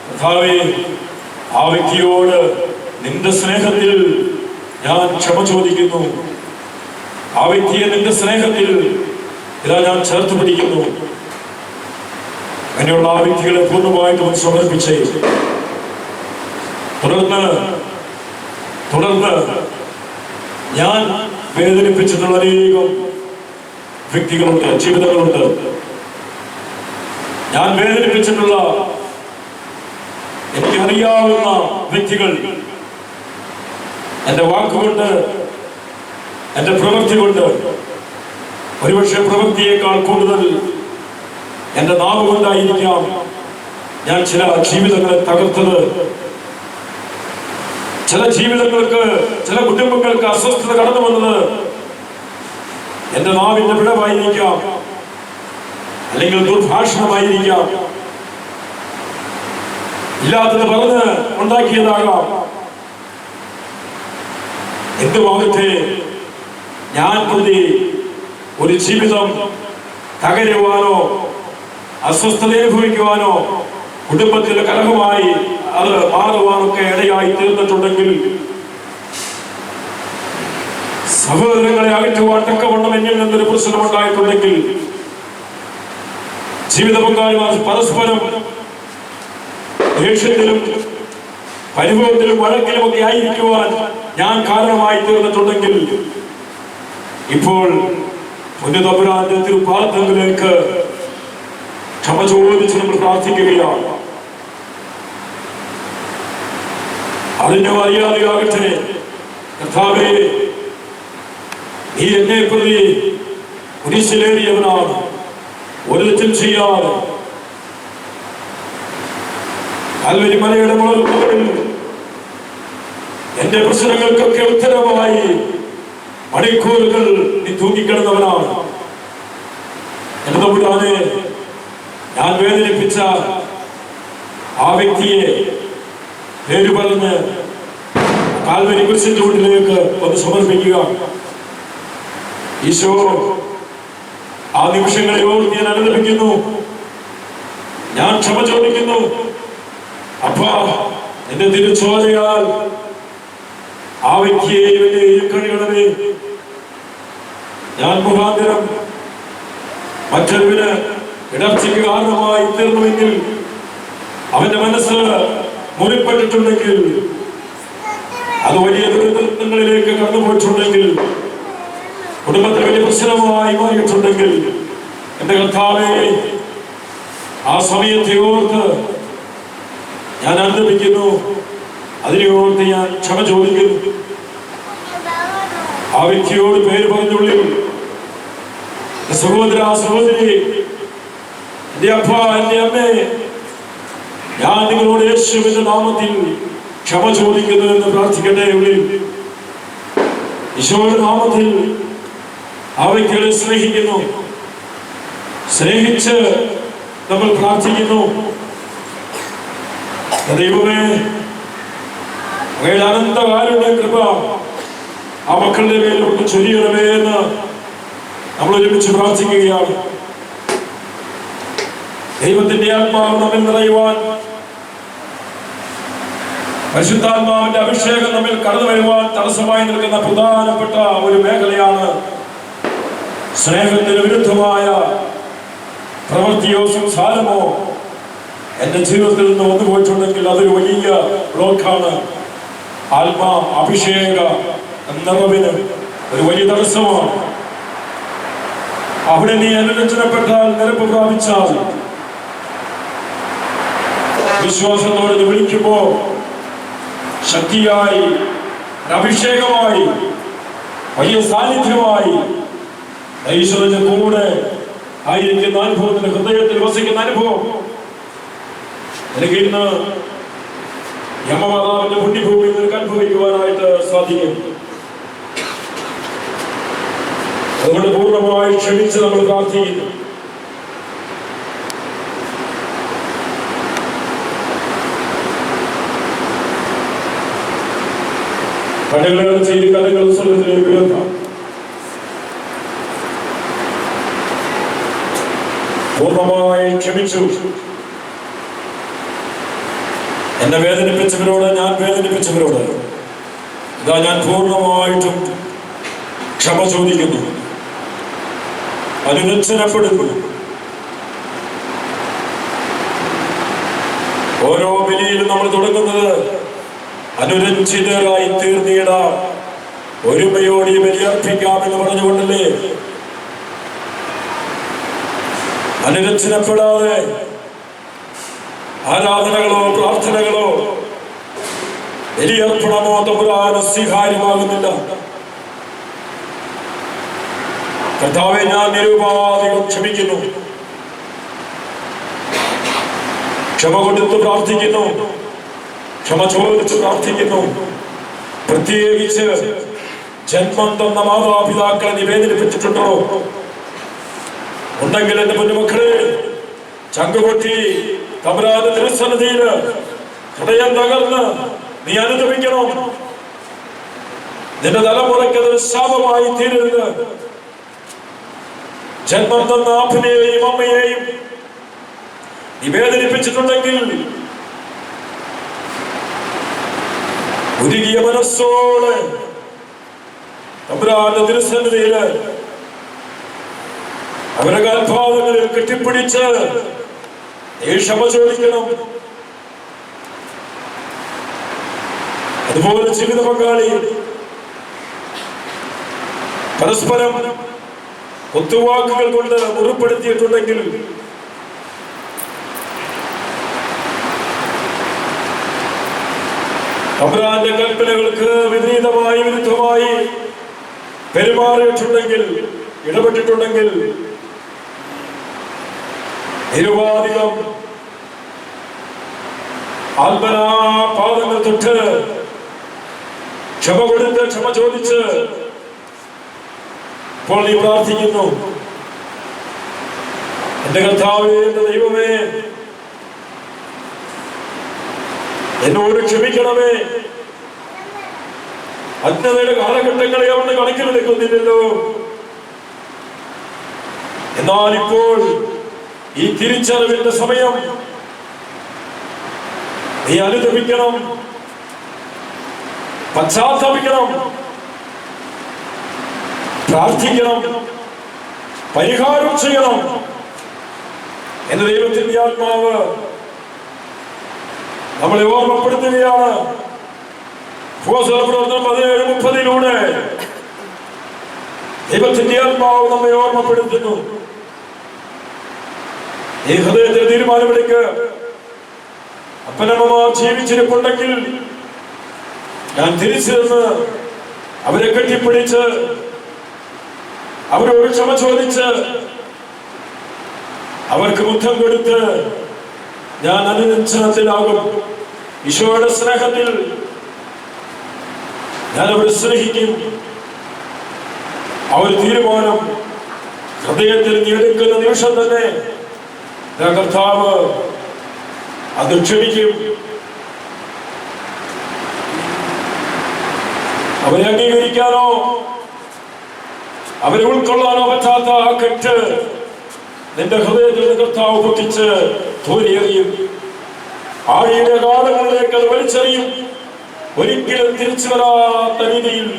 കർത്താവേ, ആ വ്യക്തിയോട് നിന്റെ സ്നേഹത്തിൽ ഞാൻ ക്ഷമ ചോദിക്കുന്നു. ആ വ്യക്തിയെ നിന്റെ സ്നേഹത്തിൽ ഇതാ ഞാൻ ചേർത്ത് പിടിക്കുന്നു. അങ്ങനെയുള്ള ആ വ്യക്തികളെ പൂർണ്ണമായിട്ടും സമർപ്പിച്ചേ. തുടർന്ന് ഞാൻ വേദനിപ്പിച്ചിട്ടുള്ള അനേകം വ്യക്തികളുണ്ട്, ജീവിതങ്ങളുണ്ട്. ഞാൻ വേദനിപ്പിച്ചിട്ടുള്ള എനിക്കറിയാവുന്ന വ്യക്തികൾ എന്റെ വാക്കുകൊണ്ട്, എന്റെ പ്രവൃത്തി കൊണ്ട്, ഒരുപക്ഷെ പ്രവൃത്തിയേക്കാൾ കൂടുതൽ എന്റെ നാവ് കൊണ്ടായിരിക്കാം ഞാൻ ചില ജീവിതങ്ങളെ തകർത്തത്. ചില ജീവിതങ്ങൾക്ക്, ചില കുടുംബങ്ങൾക്ക് അസ്വസ്ഥത കടന്നു വന്നത് എന്റെ നാവിന്റെ പിഴവായിരിക്കാം, അല്ലെങ്കിൽ ദുർഭാഷണമായിരിക്കാം, ഇല്ലാത്തത് പറഞ്ഞ് ഉണ്ടാക്കിയതാകാം. എന്തുമാകട്ടെ, ഞാൻ പ്രതി ഒരു ജീവിതം തകരുവാനോ അസ്വസ്ഥത അനുഭവിക്കുവാനോ കുടുംബത്തിലെ കലഹമായി അത് മാറുവാനൊക്കെ ഇടയായി തീർന്നിട്ടുണ്ടെങ്കിൽ, സഹോദരങ്ങളെ അകറ്റുവാൻ തക്കവണ്ണം എന്നിൽ നിന്നൊരു പ്രശ്നമുണ്ടായിട്ടുണ്ടെങ്കിൽ, ജീവിത പങ്കാളിമാർ പരസ്പരം ദേഷ്യത്തിലും പരിഭവത്തിലും വഴക്കിലുമൊക്കെ ആയിരിക്കുവാൻ ഞാൻ കാരണമായി തീർന്നിട്ടുണ്ടെങ്കിൽ, ഇപ്പോൾ പുണ്യതമ്പുരാന്റെ തിരുപാദങ്ങളിലേക്ക് ക്ഷമ ചോദിച്ച് നമ്മൾ പ്രാർത്ഥിക്കുകയാണ്. അറിഞ്ഞോ അറിയാതെയാകട്ടെ, കർത്താവേ, നീ എന്നെ പ്രതി കുരിശിലേറിയവനാണ്, ഒരു തെറ്റും ചെയ്യാതെ കൽവരി മലയുടെ മുകളിൽ എന്റെ പ്രശ്നങ്ങൾക്കൊക്കെ ഉത്തരമായി മണിക്കൂറുകൾ നീ തൂങ്ങിക്കിടന്നവനാണ്. എന്റെ തമ്പുരാനെ, ഞാൻ വേദനിപ്പിച്ച ആ വ്യക്തിയെ പേര് പറഞ്ഞ് കാൽവരി കുരിശിന്റെ മുന്നിലേക്ക് ഒന്ന് സമർപ്പിക്കുക. ഈശോ, ആ നിമിഷങ്ങളെ ഓർത്ത് ഞാൻ അനുദപിക്കുന്നു, ഞാൻ ക്ഷമ ചോദിക്കുന്നു. അപ്പാ, എന്റെ തിരുച്ചോരയാൽ ആ വ്യക്തിയെയും കഴിയണമേ. ഞാൻ മുഖാന്തരം മറ്റൊരുവിന് ഇടർച്ചയ്ക്ക് കാരണമായി തീർന്നുവെങ്കിൽ, അവന്റെ മനസ്സ് മുറിപ്പെട്ടിട്ടുണ്ടെങ്കിൽ, അത് വലിയ ദുരിതങ്ങളിലേക്ക് കടന്നുപോയിട്ടുണ്ടെങ്കിൽ, കുടുംബത്തിൽ വലിയ പ്രശ്നമായി മാറിയിട്ടുണ്ടെങ്കിൽ, എന്റെ കർത്താവേ, ആ സമയത്തെ ഓർത്ത് ഞാൻ അനുദപിക്കുന്നു, അതിനെ ഓർത്ത് ഞാൻ ക്ഷമ ചോദിക്കുന്നു. ആ വ്യക്തിയോട് പേര് പറഞ്ഞുള്ളിൽ, സഹോദര സഹോദരി, എന്റെ അപ്പ, എന്റെ അമ്മേ, ഞാൻ നിങ്ങളോട് യേശുവിന്റെ നാമത്തിൽ ക്ഷമ ചോദിക്കുന്നു എന്ന് പ്രാർത്ഥിക്കട്ടെ. ഉള്ളിൽ ഈശോയുടെ നാമത്തിൽ ആ വ്യക്തികളെ സ്നേഹിക്കുന്നു, സ്നേഹിച്ച് നമ്മൾ പ്രാർത്ഥിക്കുന്നു. ദൈവമേ, അങ്ങയുടെ അനന്തകാരുണ്യ കൃപ ആ മക്കളുടെ മേലോട്ട് ചൊരിയണമേ എന്ന് നമ്മൾ ഒരുമിച്ച് പ്രാർത്ഥിക്കുകയാണ്. ദൈവത്തിന്റെ ആത്മാവ് നമ്മിൽ നിറയുവാൻ, പരിശുദ്ധാത്മാവിന്റെ അഭിഷേകം നമ്മിൽ കടന്നു വരുവാൻ തടസ്സമായി നിൽക്കുന്ന പ്രധാനപ്പെട്ട ഒരു മേഖലയാണ് സ്നേഹത്തിന് വിരുദ്ധമായ പ്രവൃത്തിയോ സംസാരമോ എന്റെ ജീവിതത്തിൽ നിന്ന് വന്നു പോയിട്ടുണ്ടെങ്കിൽ അതൊരു വലിയ ബ്ലോക്കാണ്. ആത്മാ അഭിഷേക നിറവിന് ഒരു വലിയ തടസ്സമാണ്. അവിടെ നീ അനുരഞ്ജനപ്പെട്ടാൽ, നിരപ്പ് പ്രാപിച്ചാൽ, വിശ്വാസത്തോടെ വിളിക്കുമ്പോ ശക്തിയായി, അഭിഷേകമായി, വലിയ സാന്നിധ്യമായി ഈശ്വരന്റെ കൂടെ ആയിരിക്കുന്ന അനുഭവത്തിന്റെ ഹൃദയത്തിൽ വസിക്കുന്ന അനുഭവം എനിക്ക് ഇന്ന് യമമാതാവിന്റെ പുണ്യഭൂമിയിൽ നിനക്ക് അനുഭവിക്കുവാനായിട്ട് സാധിക്കും. അതുകൊണ്ട് പൂർണ്ണമായി ക്ഷമിച്ച് നമ്മൾ പ്രാർത്ഥിക്കുന്നു. കടകളെ ചെയ്ത് കഥകൾ സ്ഥലത്തിലേക്ക് ഉയർത്താം. പൂർണ്ണമായി ക്ഷമിച്ചു. എന്നെ വേദനിപ്പിച്ചവരോട്, ഞാൻ വേദനിപ്പിച്ചവരോട് ഇതാ ഞാൻ പൂർണ്ണമായിട്ടും ക്ഷമ ചോദിക്കുന്നു, അനുരഞ്ജനപ്പെടുന്നു. ഓരോ ബലിയിലും നമ്മൾ തുടങ്ങുന്നത് അനുരഞ്ജിതരായി തീർന്നിടാം, ഒരുമയോടെ ബലിയർപ്പിക്കാമെന്ന് പറഞ്ഞുകൊണ്ടല്ലേ? അനുരഞ്ജനപ്പെടാതെ ആരാധനകളോ പ്രാർത്ഥനകളോ ബലിയർപ്പണമോ തമ്പുരാന് സ്വീകാര്യമാകുന്നില്ല. കർത്താവേ, ഞാൻ നിരുപാധികം ക്ഷമിക്കുന്നു, ക്ഷമ കൊടുത്ത് പ്രാർത്ഥിക്കുന്നു, ക്ഷമ ചോദിച്ച് പ്രാർത്ഥിക്കുന്നു. പ്രത്യേകിച്ച് ജന്മം തന്ന മാതാപിതാക്കളെ നിവേദനിപ്പിച്ചിട്ടുണ്ടോ? ഉണ്ടെങ്കിൽ എന്റെ പൊന്നുമക്കളെ, ചങ്കുപൊട്ടി തമ്പുരാന്റെ തിരുസന്നിധിയിൽ ഹൃദയം തകർന്ന് നീ അനുഭവിക്കണം. നിന്റെ തലമുറയ്ക്ക് അതൊരു ശാപമായി തീരരുത്. ജന്മം തന്ന അപ്പനെയും അമ്മയെയും നിവേദനിപ്പിച്ചിട്ടുണ്ടെങ്കിൽ ഉരുകിയ മനസ്സോടെ തമ്പുരാന്റെ തിരുസന്നിധിയില് അവരുടെ കാൽപാദങ്ങളിൽ കെട്ടിപ്പിടിച്ച് നീ ക്ഷമ ചോദിക്കണം. അതുപോലെ ജീവിത പങ്കാളി പരസ്പരം ഒത്തുവാക്കുകൾ കൊണ്ട് മുറിപ്പെടുത്തിയിട്ടുണ്ടെങ്കിൽ തമ്പുരാന്റെ കൽപ്പനകൾക്ക് വിപരീതമായി വിരുദ്ധമായി പെരുമാറിയിട്ടുണ്ടെങ്കിൽ, ഇടപെട്ടിട്ടുണ്ടെങ്കിൽ നിരുപാധികം ആത്മനാ പാദങ്ങൾ തൊട്ട് ക്ഷമ കൊടുത്ത് ക്ഷമ ചോദിച്ച് ഇപ്പോൾ നീ പ്രാർത്ഥിക്കുന്നു. എന്റെ കർത്താവേ, എന്റെ ദൈവമേ, എന്നോട് ക്ഷമിക്കണമേ. അജ്ഞതയുടെ കാലഘട്ടങ്ങളെ അവരുടെ കണക്കിലെടുക്കുന്നില്ലല്ലോ. എന്നാൽ ഇപ്പോൾ ഈ തിരിച്ചറിവിന്റെ സമയം നീ അനുദപിക്കണം, പശ്ചാത്തപിക്കണം, പ്രാർത്ഥിക്കണം, പരിഹാരം ചെയ്യണം എന്ന് ദൈവത്തിന്റെ ആത്മാവ് നമ്മളെ ഓർമ്മപ്പെടുത്തുകയാണ്. പ്രവർത്തനം 17:30 ദൈവത്തിന്റെ ആത്മാവ് നമ്മെ ഓർമ്മപ്പെടുത്തുന്നു. ഈ ഹൃദയത്തിൽ തീരുമാനമെടുക്കുക. അപ്പനമ്മമാർ ജീവിച്ചിരിപ്പുണ്ടെങ്കിൽ ഞാൻ തിരിച്ചു നിന്ന് അവരെ കെട്ടിപ്പിടിച്ച് അവരോട് ക്ഷമ ചോദിച്ച് അവർക്ക് മുത്തം കൊടുത്ത് ഞാൻ അനുരഞ്ജനത്തിലാകും. ഈശോയുടെ സ്നേഹത്തിൽ ഞാൻ അവരെ സ്നേഹിക്കും. ആ ഒരു തീരുമാനം ഹൃദയത്തിൽ നീ എടുക്കുന്ന നിമിഷം തന്നെ കർത്താവ് അത് ക്ഷമിക്കും. അവരെ അംഗീകരിക്കാനോ അവരെ ഉൾക്കൊള്ളാനോ പറ്റാത്ത ആ കെട്ട് നിന്റെ ഹൃദയത്തിൽ കർത്താവ് പൊട്ടിച്ച് തോലിയെറിയും. ആഴിയുടെ കാലങ്ങളിലേക്ക് അത് വലിച്ചെറിയും. ഒരിക്കലും തിരിച്ചു വരാത്ത രീതിയിൽ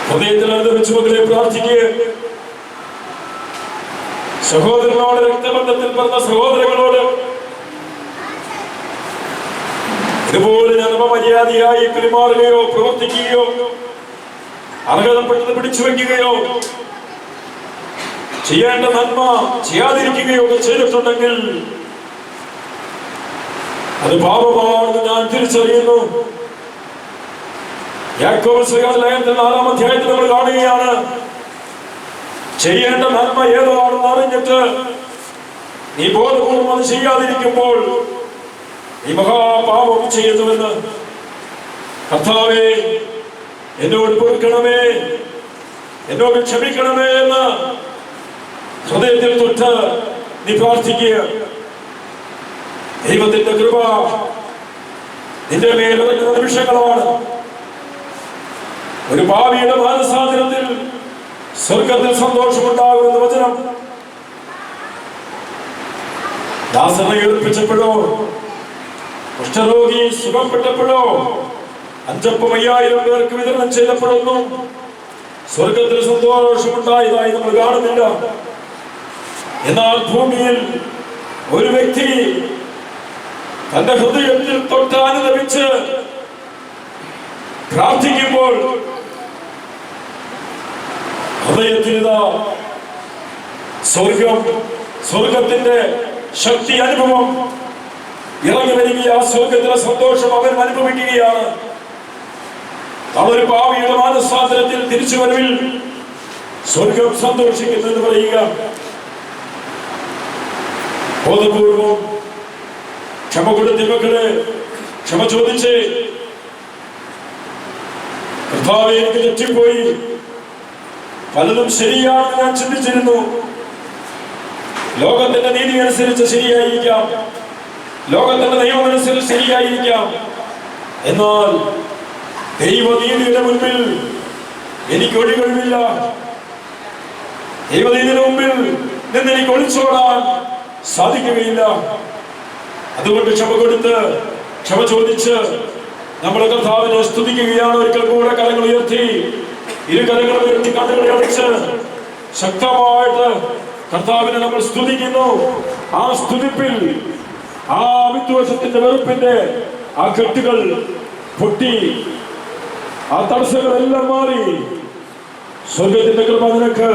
ഹൃദയത്തിൽ അനുദപിച്ചു മക്കളെ പ്രാർത്ഥിക്കുക. സഹോദരനോട്, രക്തബന്ധത്തിൽ പറഞ്ഞ സഹോദരങ്ങളോട് ഇതുപോലെ ഞാൻ മര്യാദയായി പെരുമാറുകയോ പ്രവർത്തിക്കുകയോ അർഹതപ്പെട്ടത് പിടിച്ചു വയ്ക്കുകയോ ചെയ്യേണ്ട നന്മ ചെയ്യാതിരിക്കുകയോ ഒക്കെ ചെയ്തിട്ടുണ്ടെങ്കിൽ അത് പാപമാണെന്ന് ഞാൻ തിരിച്ചറിയുന്നു. യാക്കോബ് ശ്രീയുടെ ലേഖനത്തിൽ 4-ാം അധ്യായത്തിൽ നമ്മൾ കാണുകയാണ്, ചെയ്യേണ്ട നന്മ ഏതാണെന്ന് അറിഞ്ഞിട്ട് നീ ബോധപൂർവം അത് ചെയ്യാതിരിക്കുമ്പോൾ നീ മഹാപാപം ചെയ്യുന്നുവെന്ന്. കർത്താവേ, എന്നോട് പൊറുക്കണമേ, എന്നോട് ക്ഷമിക്കണമേ എന്ന് ഹൃദയത്തിൽ തൊട്ട് നീ പ്രാർത്ഥിക്കുക. ദൈവത്തിന്റെ കൃപ നിന്റെ മേലിറങ്ങുന്ന നിമിഷങ്ങളാണ്. ഒരു ഭാവിയുടെ മാനസാന്തരത്തിൽ സ്വർഗത്തിൽ സന്തോഷമുണ്ടാകുമെന്ന വചനം ദാസനെ ഏൽപ്പിച്ചപ്പോഴോ, കുഷ്ഠരോഗി സുഖപ്പെട്ടപ്പോഴോ, 5,000 പേർക്ക് വിതരണം ചെയ്തപ്പോഴൊന്നും സ്വർഗത്തിൽ സന്തോഷമുണ്ടായതായി നമ്മൾ കാണുന്നില്ല. എന്നാൽ ഭൂമിയിൽ ഒരു വ്യക്തി തന്റെ ഹൃദയത്തിൽ തൊട്ടാനുദപിച്ച് പ്രാർത്ഥിക്കുമ്പോൾ ഹൃദയത്തിലിതാ സ്വർഗത്തിന്റെ ശക്തി അനുഭവം ഇറങ്ങി വരികയും ആ സ്വർഗത്തിലെ സന്തോഷം അവൻ അനുഭവിക്കുകയാണ്. അവര് ഭാവിയുടെ മാനസാന്തരത്തിൽ തിരിച്ചുവരവിൽ സ്വർഗം സന്തോഷിക്കുന്നു എന്ന് പറയുക. ബോധപൂർവം ക്ഷമ കൊടുത്ത മക്കളെ ക്ഷമ ചോദിച്ച്, കർത്താവേ എനിക്ക് തെറ്റിപ്പോയി, പലതും ശരിയാണെന്ന് ഞാൻ ചിന്തിച്ചിരുന്നു. ലോകത്തിന്റെ നീതി അനുസരിച്ച് ശരിയായിരിക്കാം, ലോകത്തിന്റെ നിയമം അനുസരിച്ച് ശരിയായിരിക്കാം. എന്നാൽ ദൈവനീതിയുടെ മുൻപിൽ എനിക്ക് ഒഴികഴിവില്ല. ദൈവനീതിയുടെ മുമ്പിൽ നിന്ന് എനിക്ക് ഒളിച്ചോടാൻ സാധിക്കുകയില്ല. അതുകൊണ്ട് ക്ഷമ കൊടുത്ത് ക്ഷമ ചോദിച്ച് നമ്മുടെ കർത്താവിനെ സ്തുതിക്കുകയാണ്. ഒരിക്കൽ കൂടെ കരങ്ങൾ ഉയർത്തി, ഇരു കരങ്ങൾ ഉയർത്തി കണ്ണുകളെ അടച്ച് ശക്തമായിട്ട് കർത്താവിനെ നമ്മൾ സ്തുതിക്കുന്നു. ആ സ്തുതിപ്പിൽ ആ വിദ്വേഷത്തിന്റെ വെറുപ്പിന്റെ ആ കെട്ടുകൾ പൊട്ടി, ആ തടസ്സങ്ങളെല്ലാം മാറി സ്വർഗത്തിന്റെ കൃപ നിനക്ക്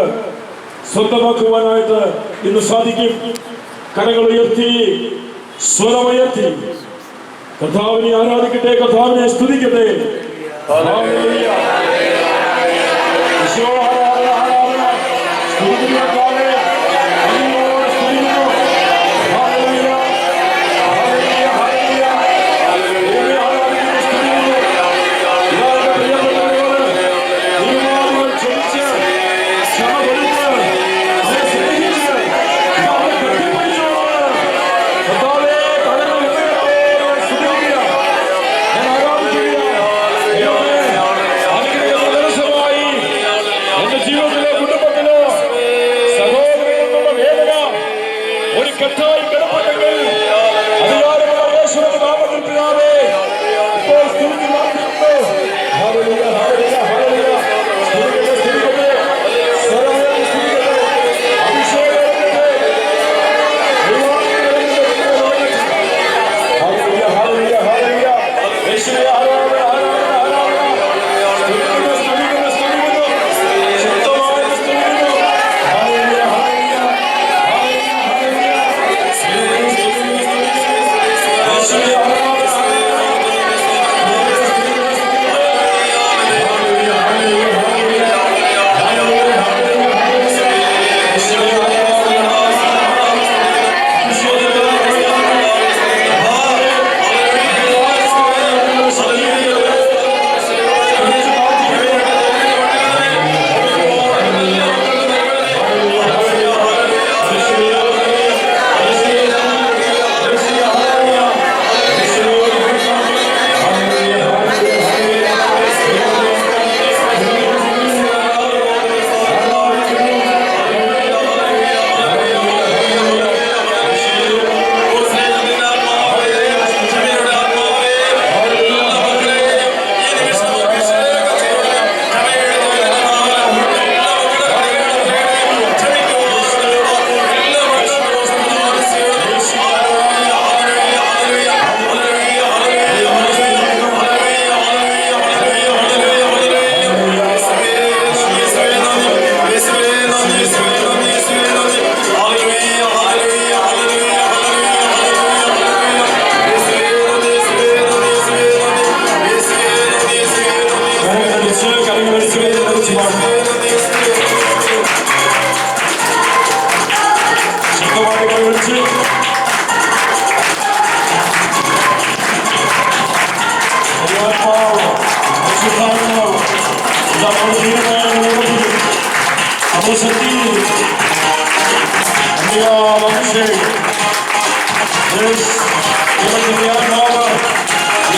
സ്വന്തമാക്കുവാനായിട്ട് ഇന്ന് സാധിക്കും. കരങ്ങൾ ഉയർത്തി, സ്വരമുയർത്തി കർത്താവിനെ ആരാധിക്കട്ടെ, കർത്താവിനെ സ്തുതിക്കട്ടെ.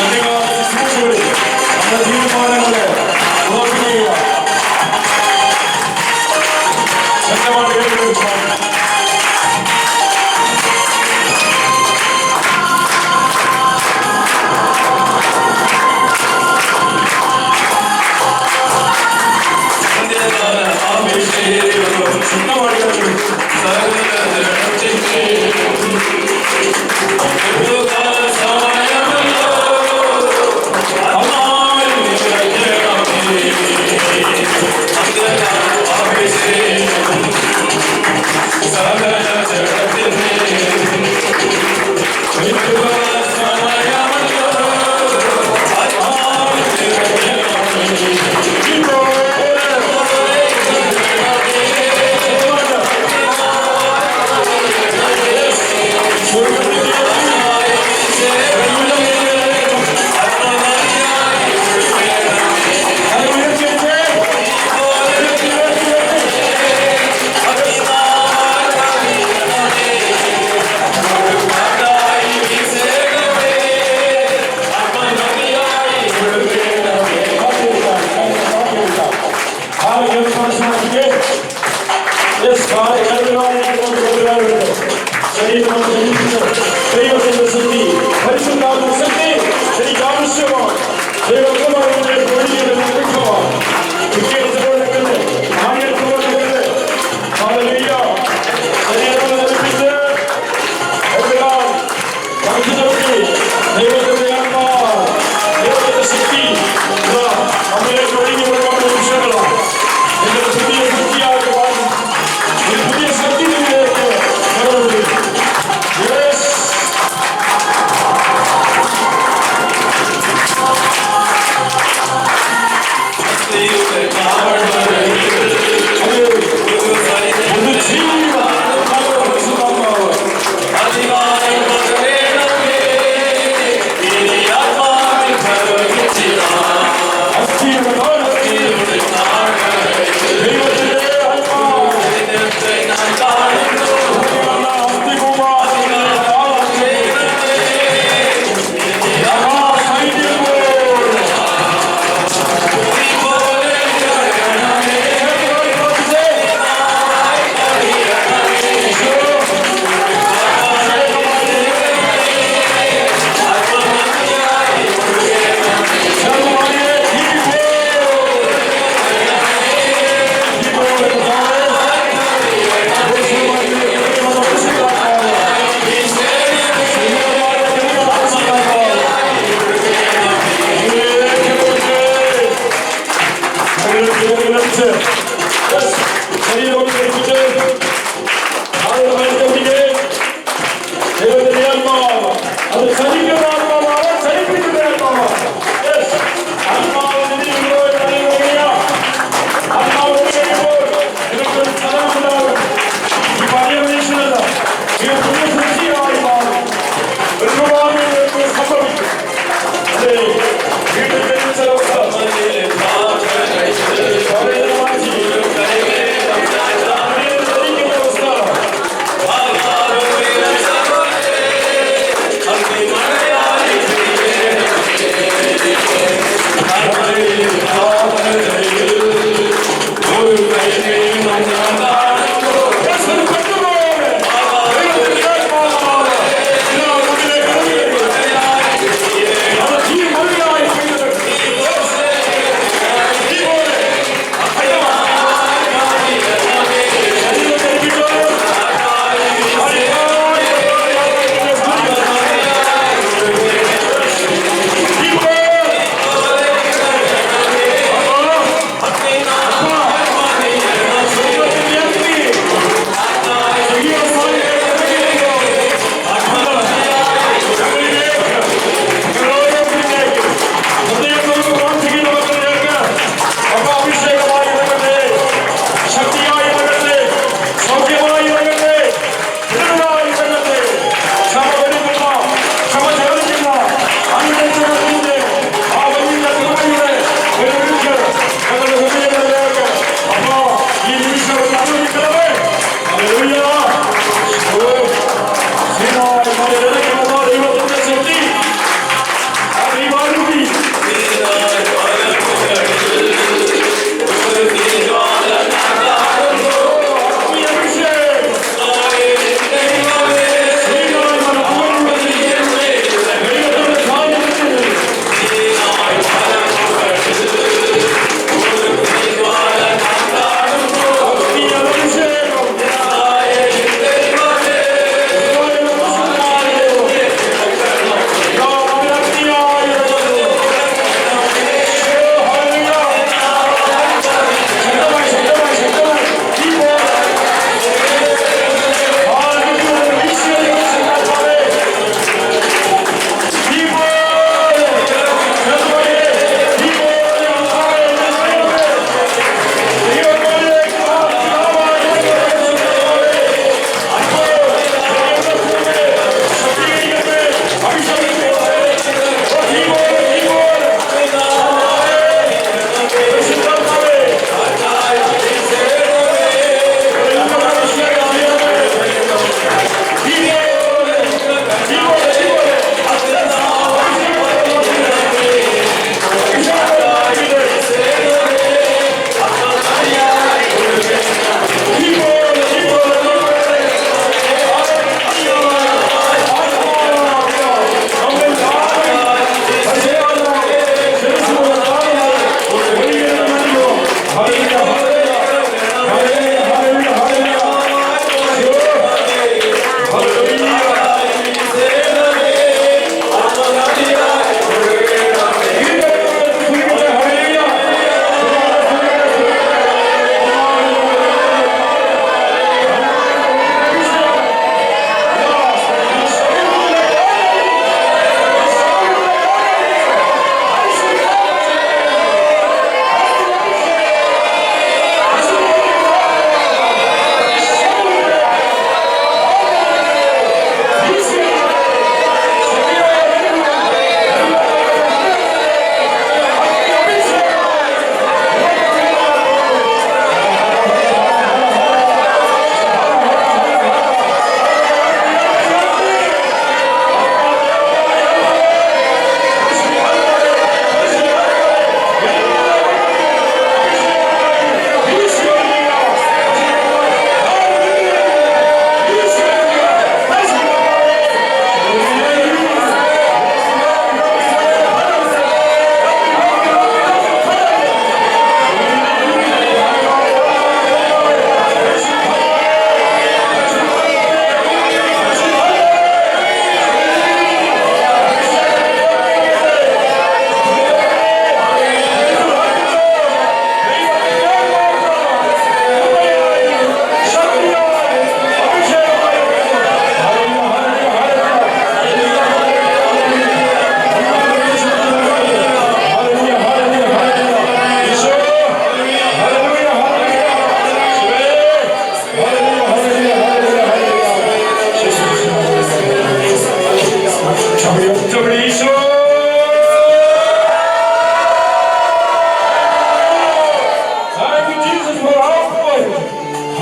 നമ്മുടെ തീരുമാനങ്ങളെ ഉറപ്പിക്കുക. ശക്തമായിട്ട് കേൾക്കുക. ദൈവത്തിന്റെ ശക്തി, പരിശുദ്ധാത്മ ശക്തി എനിക്ക് ആവശ്യമാണ്. ദൈവമാണ്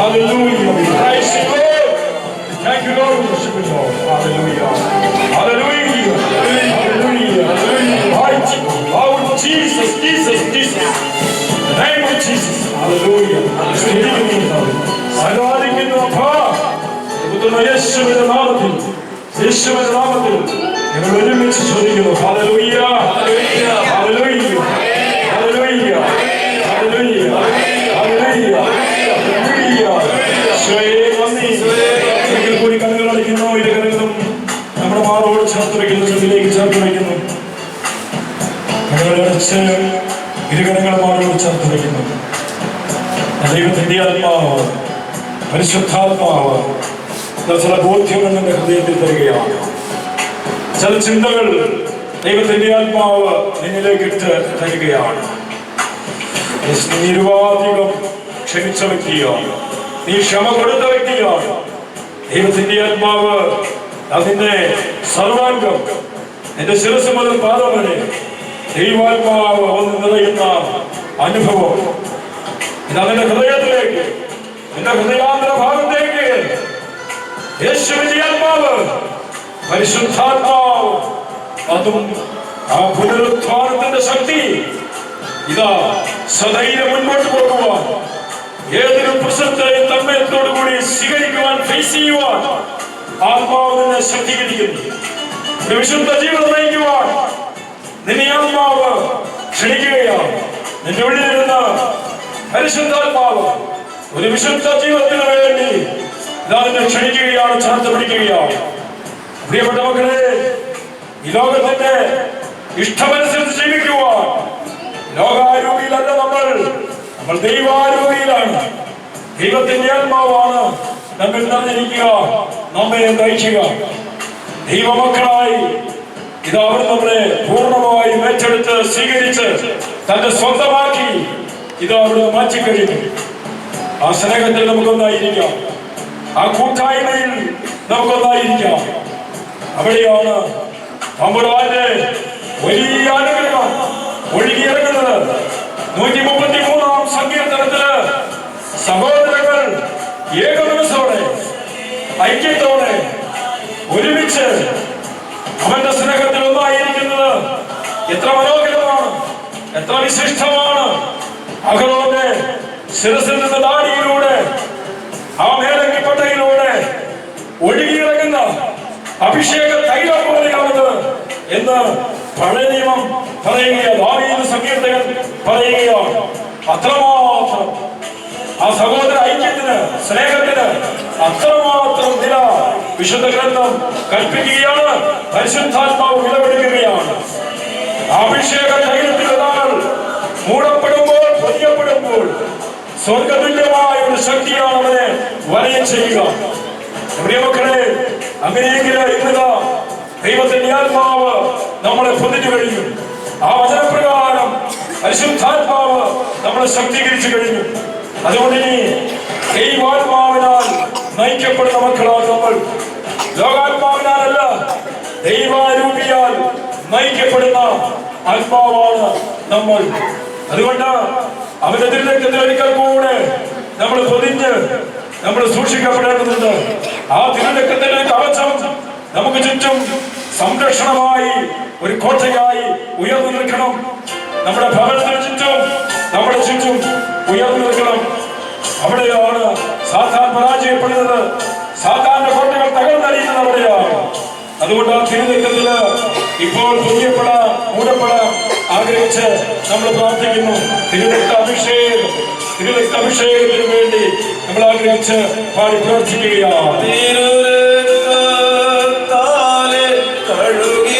Hallelujah. We praise you, Lord. Thank you, Lord. We worship you, Lord. Hallelujah. Hallelujah. Hallelujah. Hallelujah. Mighty Lord Jesus, Jesus, Jesus. The name of Jesus. Hallelujah. ആരാധിക്കുന്നു അപ്പാ. യേശുവിന്റെ നാമത്തിൽ, യേശുവിന്റെ നാമത്തിൽ ഞങ്ങൾ ഒരുമിച്ച് ചോദിക്കുന്നു. Hallelujah. Hallelujah. Hallelujah. Hallelujah. Hallelujah. Hallelujah. കൂടി കണ്ണുകൾ അടയ്ക്കുന്നു. ഇരു കരങ്ങളും നമ്മുടെ മാറോട് ചേർത്ത് വയ്ക്കുന്നു, ചെവിയിലേക്ക് ചേർത്ത് വയ്ക്കുന്നു. കണ്ണുകളടച്ച് ഇരുകരങ്ങൾ മാറോട് ചേർത്ത് വയ്ക്കുന്നു. ദൈവത്തിന്റെ ആത്മാവ്, പരിശുദ്ധാത്മാവ് ചില ബോധ്യങ്ങൾ നിന്റെ ഹൃദയത്തിൽ തരികയാണ്. ചില ചിന്തകൾ ദൈവത്തിന്റെ ആത്മാവ് നിന്നിലേക്ക് ഇട്ട് തരികയാണ്. നീ നിരുപാധികം ക്ഷമിച്ച വ്യക്തിയാണ്, നീ ക്ഷമ കൊടുത്ത വ്യക്തിയാണ്. ദൈവത്തിന്റെ ആത്മാവ് അതിന്റെ സർവാംഗം, എന്റെ ശിരസ് മുതൽ പാദം വരെ ദൈവാത്മാവ് വന്ന് നിറയുന്ന അനുഭവം ഇതതിന്റെ ഹൃദയത്തിലേക്ക്, എന്റെ ഹൃദയാന്തര ഭാഗത്തേക്ക് യേശുവിന്റെ ആത്മാവ്, പരിശുദ്ധാത്മാവ്, അതും ആ പുനരുത്ഥാനത്തിന്റെ ശക്തി ഇതാ സധൈര്യം മുൻപോട്ട് പോകുവാൻ, ഏതൊരു പ്രശ്നത്തെയും തന്മയത്തോടു കൂടി സ്വീകരിക്കുവാൻ, ഫേസ് ചെയ്യുവാൻ ആത്മാവ് നിന്നെ ശക്തീകരിക്കുന്നു. ഒരു വിശുദ്ധ ജീവിതം നയിക്കുവാൻ നിന്നെ ആത്മാവ് ക്ഷണിക്കുകയാണ്. നിന്റെ ഉള്ളിലിരുന്ന് പരിശുദ്ധാത്മാവ് ഒരു വിശുദ്ധ ജീവിതത്തിന് വേണ്ടി ഇതാതിനെ ക്ഷണിക്കുകയാണ്, ചേർത്ത് പിടിക്കുകയാണ്. പ്രിയപ്പെട്ട മക്കളെ, ഈ ലോകത്തിന്റെ ഇഷ്ടമനുസരിച്ച് ജീവിക്കുവാൻ ലോകാരൂപിയിലല്ല, നമ്മൾ ദൈവാരൂപിയിലാണ്. ദൈവത്തിന്റെ ആത്മാവാണ് നമ്മിൽ നിറഞ്ഞിരിക്കുക, നമ്മെ നയിക്കുക. ദൈവമക്കളായി ഇത് അവർ നമ്മളെ പൂർണ്ണമായും ഏറ്റെടുത്ത് സ്വീകരിച്ച് തന്റെ സ്വന്തമാക്കി ഇത് അവിടെ മാറ്റിക്കഴിഞ്ഞു. ആ സ്നേഹത്തിൽ നമുക്കൊന്നായിരിക്കാം, ആ കൂട്ടായ്മയിൽ നമുക്കൊന്നായിരിക്കാം. അവിടെയാണ് തമ്പുരാന്റെ വലിയ അനുഗ്രഹം ഒഴുകിയിറങ്ങുന്നത്. 133-ാം സങ്കീർത്തനത്തില് സഹോദരങ്ങൾ ഏകമനസ്സോടെ, ഐക്യത്തോടെ ഒരുമിച്ച് അവന്റെ സ്നേഹത്തിൽ ഒന്നായിരിക്കുന്നത് എത്ര മനോഹരമാണ്, എത്ര വിശിഷ്ടമാണ്. അഹരോന്റെ ശിരസിൽ നിന്ന് ദാടിയിലൂടെ, ആ മേലങ്കിപ്പട്ടയിലൂടെ ഒഴുകിയിറങ്ങുന്ന അഭിഷേക തൈലം പോലെയാണത് എന്ന് പഴയ നിയമം പറയുകയാണ്, ദാവീദ് സങ്കീർത്തകൻ പറയുകയാണ്. അത്രമാത്രം ആ സഹോദര ഐക്യത്തിന്, സ്നേഹത്തിന് അത്രമാത്രം നില വിശുദ്ധ ഗ്രന്ഥം കൽപ്പിക്കുകയാണ്. പരിശുദ്ധാത്മാവ് വിലപിടിക്കുകയാണ്. അഭിഷേക തൈലത്തിന്റെ നാൾ മൂടപ്പെടുമ്പോൾ, പൊതിയപ്പെടുമ്പോൾ സ്വർഗതുല്യമായ ഒരു ശക്തിയാണ് അവനെ വലയം ചെയ്യുക. പ്രിയമക്കളെ, അങ്ങനെയെങ്കിലും ഇന്നതാ ദൈവത്തിന്റെ ആത്മാവ് നമ്മളെ പൊതിഞ്ഞു കഴിഞ്ഞു. ആ വചനപ്രകാരം പരിശുദ്ധാത്മാവ് നമ്മളെ ശക്തീകരിച്ചു കഴിഞ്ഞു. അതുകൊണ്ട് ഇനി ദൈവാത്മാവിനാൽ നയിക്കപ്പെടുന്ന മക്കളാണ് നമ്മൾ. ലോകാത്മാവിനാലല്ല, ദൈവാരൂപിയാൽ നയിക്കപ്പെടുന്ന ആത്മാവാണ് നമ്മൾ. അതുകൊണ്ട് അവന്റെ തിരുരക്തത്തിൽ ഒരിക്കൽ കൂടെ നമ്മൾ പൊതിഞ്ഞ് നമ്മൾ സൂക്ഷിക്കപ്പെടേണ്ടതുണ്ട്. ആ തിരുരക്തത്തിന്റെ കവചം നമുക്ക് ചുറ്റും സംരക്ഷണമായി, ഒരു കോട്ടയായി ഉയർന്നു നിൽക്കണം. നമ്മുടെ ഭവനത്തിന് ചുറ്റും, നമ്മുടെ ചുറ്റും ഉയർന്നു നിൽക്കണം. അവിടെയാണ് സാത്താൻ പരാജയപ്പെടുന്നത്, സാത്താന്റെ കോട്ടകൾ തകർന്നടിയുന്നത് അവിടെയാണ്. അതുകൊണ്ട് ആ തിരുരക്തത്തില് ഇപ്പോൾ പൊതിയപ്പെടാൻ, മൂടപ്പെടാൻ ആഗ്രഹിച്ച് നമ്മൾ പ്രാർത്ഥിക്കുന്നു. തിരുരക്താഭിഷേകത്തിന് വേണ്ടി നമ്മൾ ആഗ്രഹിച്ച് പാടി പ്രാർത്ഥിക്കുകയാണ്. Hallelujah.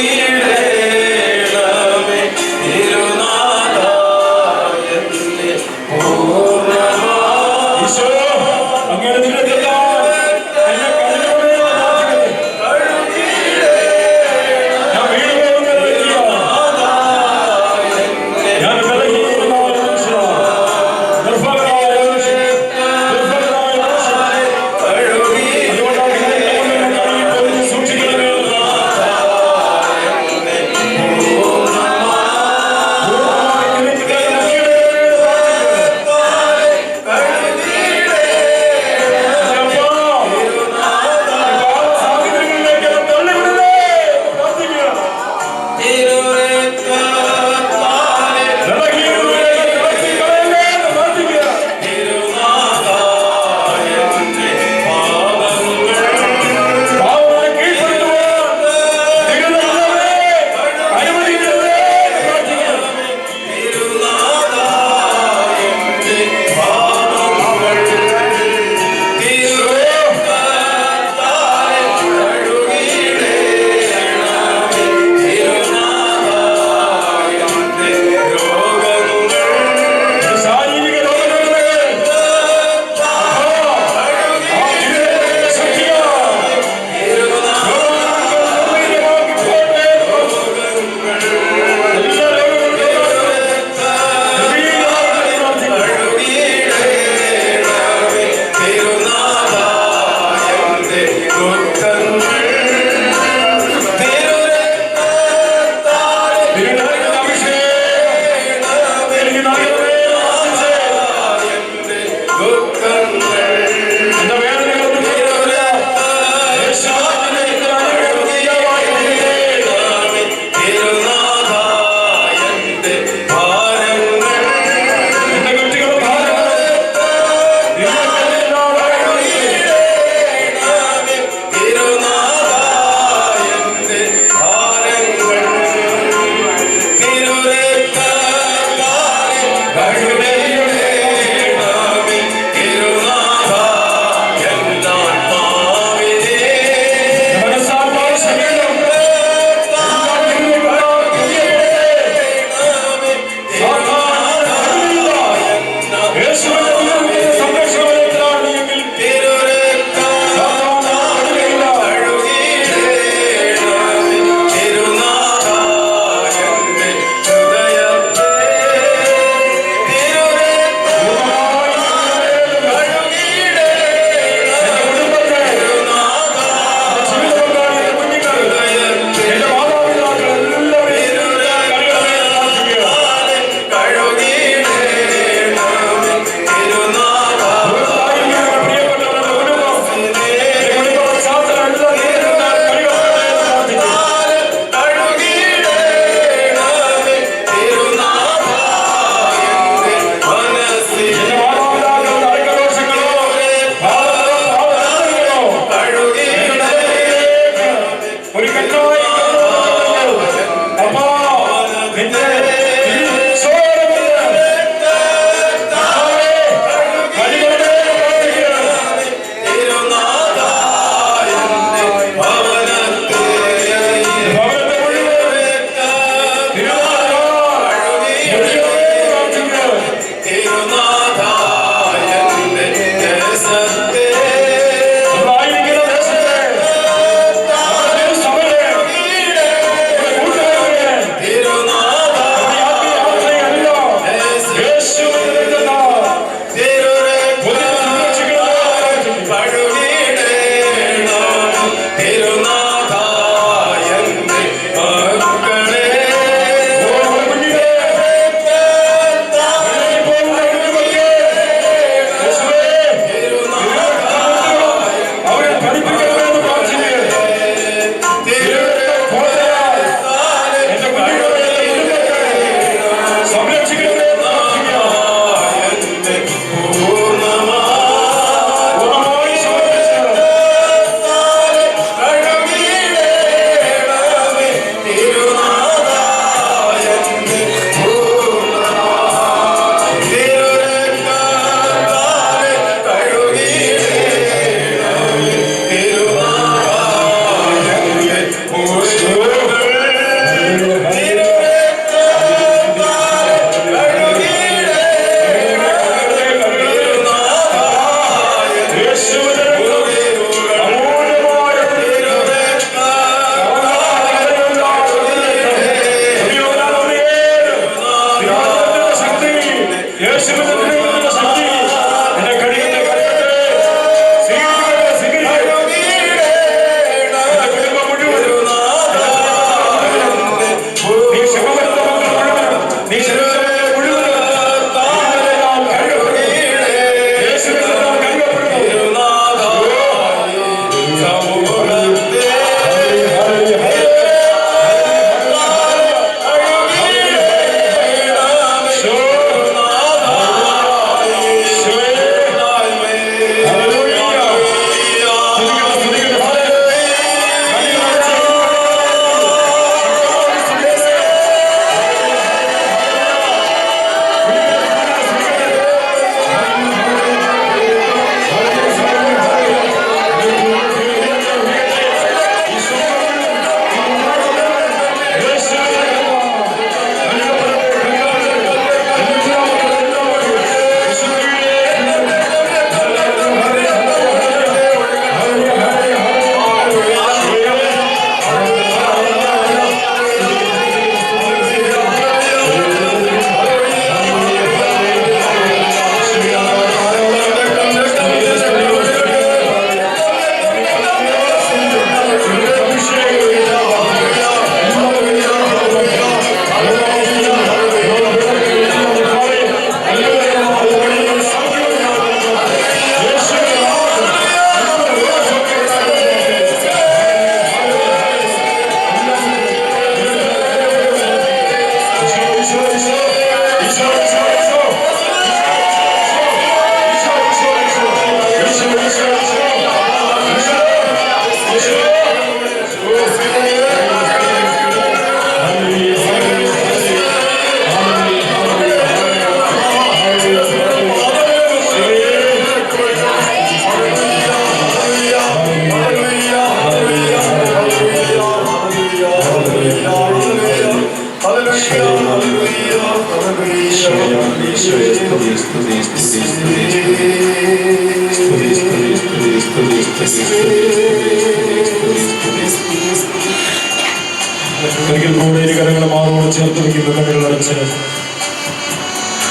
ഒരിക്കൽ കൂടെ ഇരു കരങ്ങൾ മാറോട് ചേർത്ത് വയ്ക്കുന്ന കണ്ണുകൾ അടച്ച്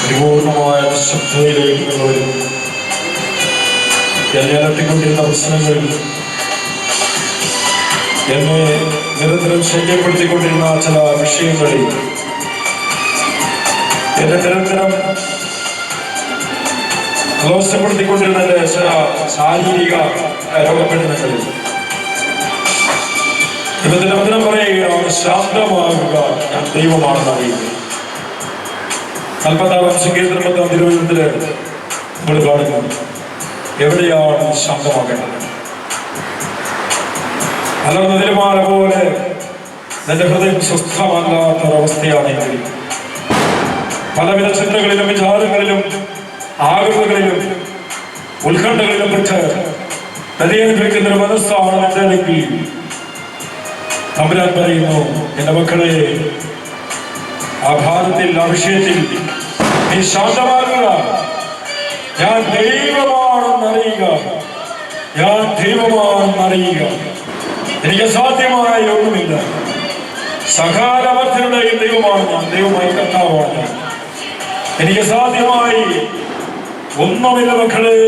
പരിപൂർണമായ നിശബ്ദതയിലേക്ക് നിങ്ങൾ വരും. എന്നെ അലട്ടിക്കൊണ്ടിരുന്ന പ്രശ്നങ്ങളിൽ, എന്നെ നിരന്തരം ശല്യപ്പെടുത്തിക്കൊണ്ടിരുന്ന ചില വിഷയങ്ങളിൽ, എന്നെ നിരന്തരം അലോസപ്പെടുത്തിക്കൊണ്ടിരുന്ന ചില ശാരീരിക രോഗപീഠനങ്ങളിൽ ഇന്നത്തെ വചനം പറയുകയാണ്, ശാന്തമാകുക, ഞാൻ ദൈവമാണെന്ന് അറിയുക. 40-ാം സങ്കീർത്തനം 10-ാം തിരുവചനത്തില് നമ്മൾ കാണുന്നു, എവിടെയാണ് ശാന്തമാകേണ്ടത്? അലർന്ന തിരമാല പോലെ നിന്റെ ഹൃദയം സ്വസ്ഥമല്ലാത്തൊരവസ്ഥയാണെങ്കിൽ, പലവിധ ചിന്തകളിലും വിചാരങ്ങളിലും ആകുലകളിലും ഉത്കണ്ഠകളിലും പെട്ട് അനുഭവിക്കുന്ന ഒരു മനസ്സാണ് നിന്റെങ്കിൽ, തമ്പുരാൻ പറയുന്നു, എന്റെ മക്കളെ, ആ ഭാരത്തിൽ, ആ വിഷയത്തിൽ നീ ശാന്തമാകുക. ഞാൻ ദൈവമാണെന്നറിയുക, ഞാൻ ദൈവമാണെന്നറിയുക. എനിക്ക് അസാധ്യമായ ഒന്നുമില്ല. സകാലമർത്ഥരുടെയും ദൈവമാണ് ഞാൻ, ദൈവമായി കർത്താവാണ് ഞാൻ. എനിക്ക് സാധ്യമായി ഒന്നുമില്ല മക്കളെ.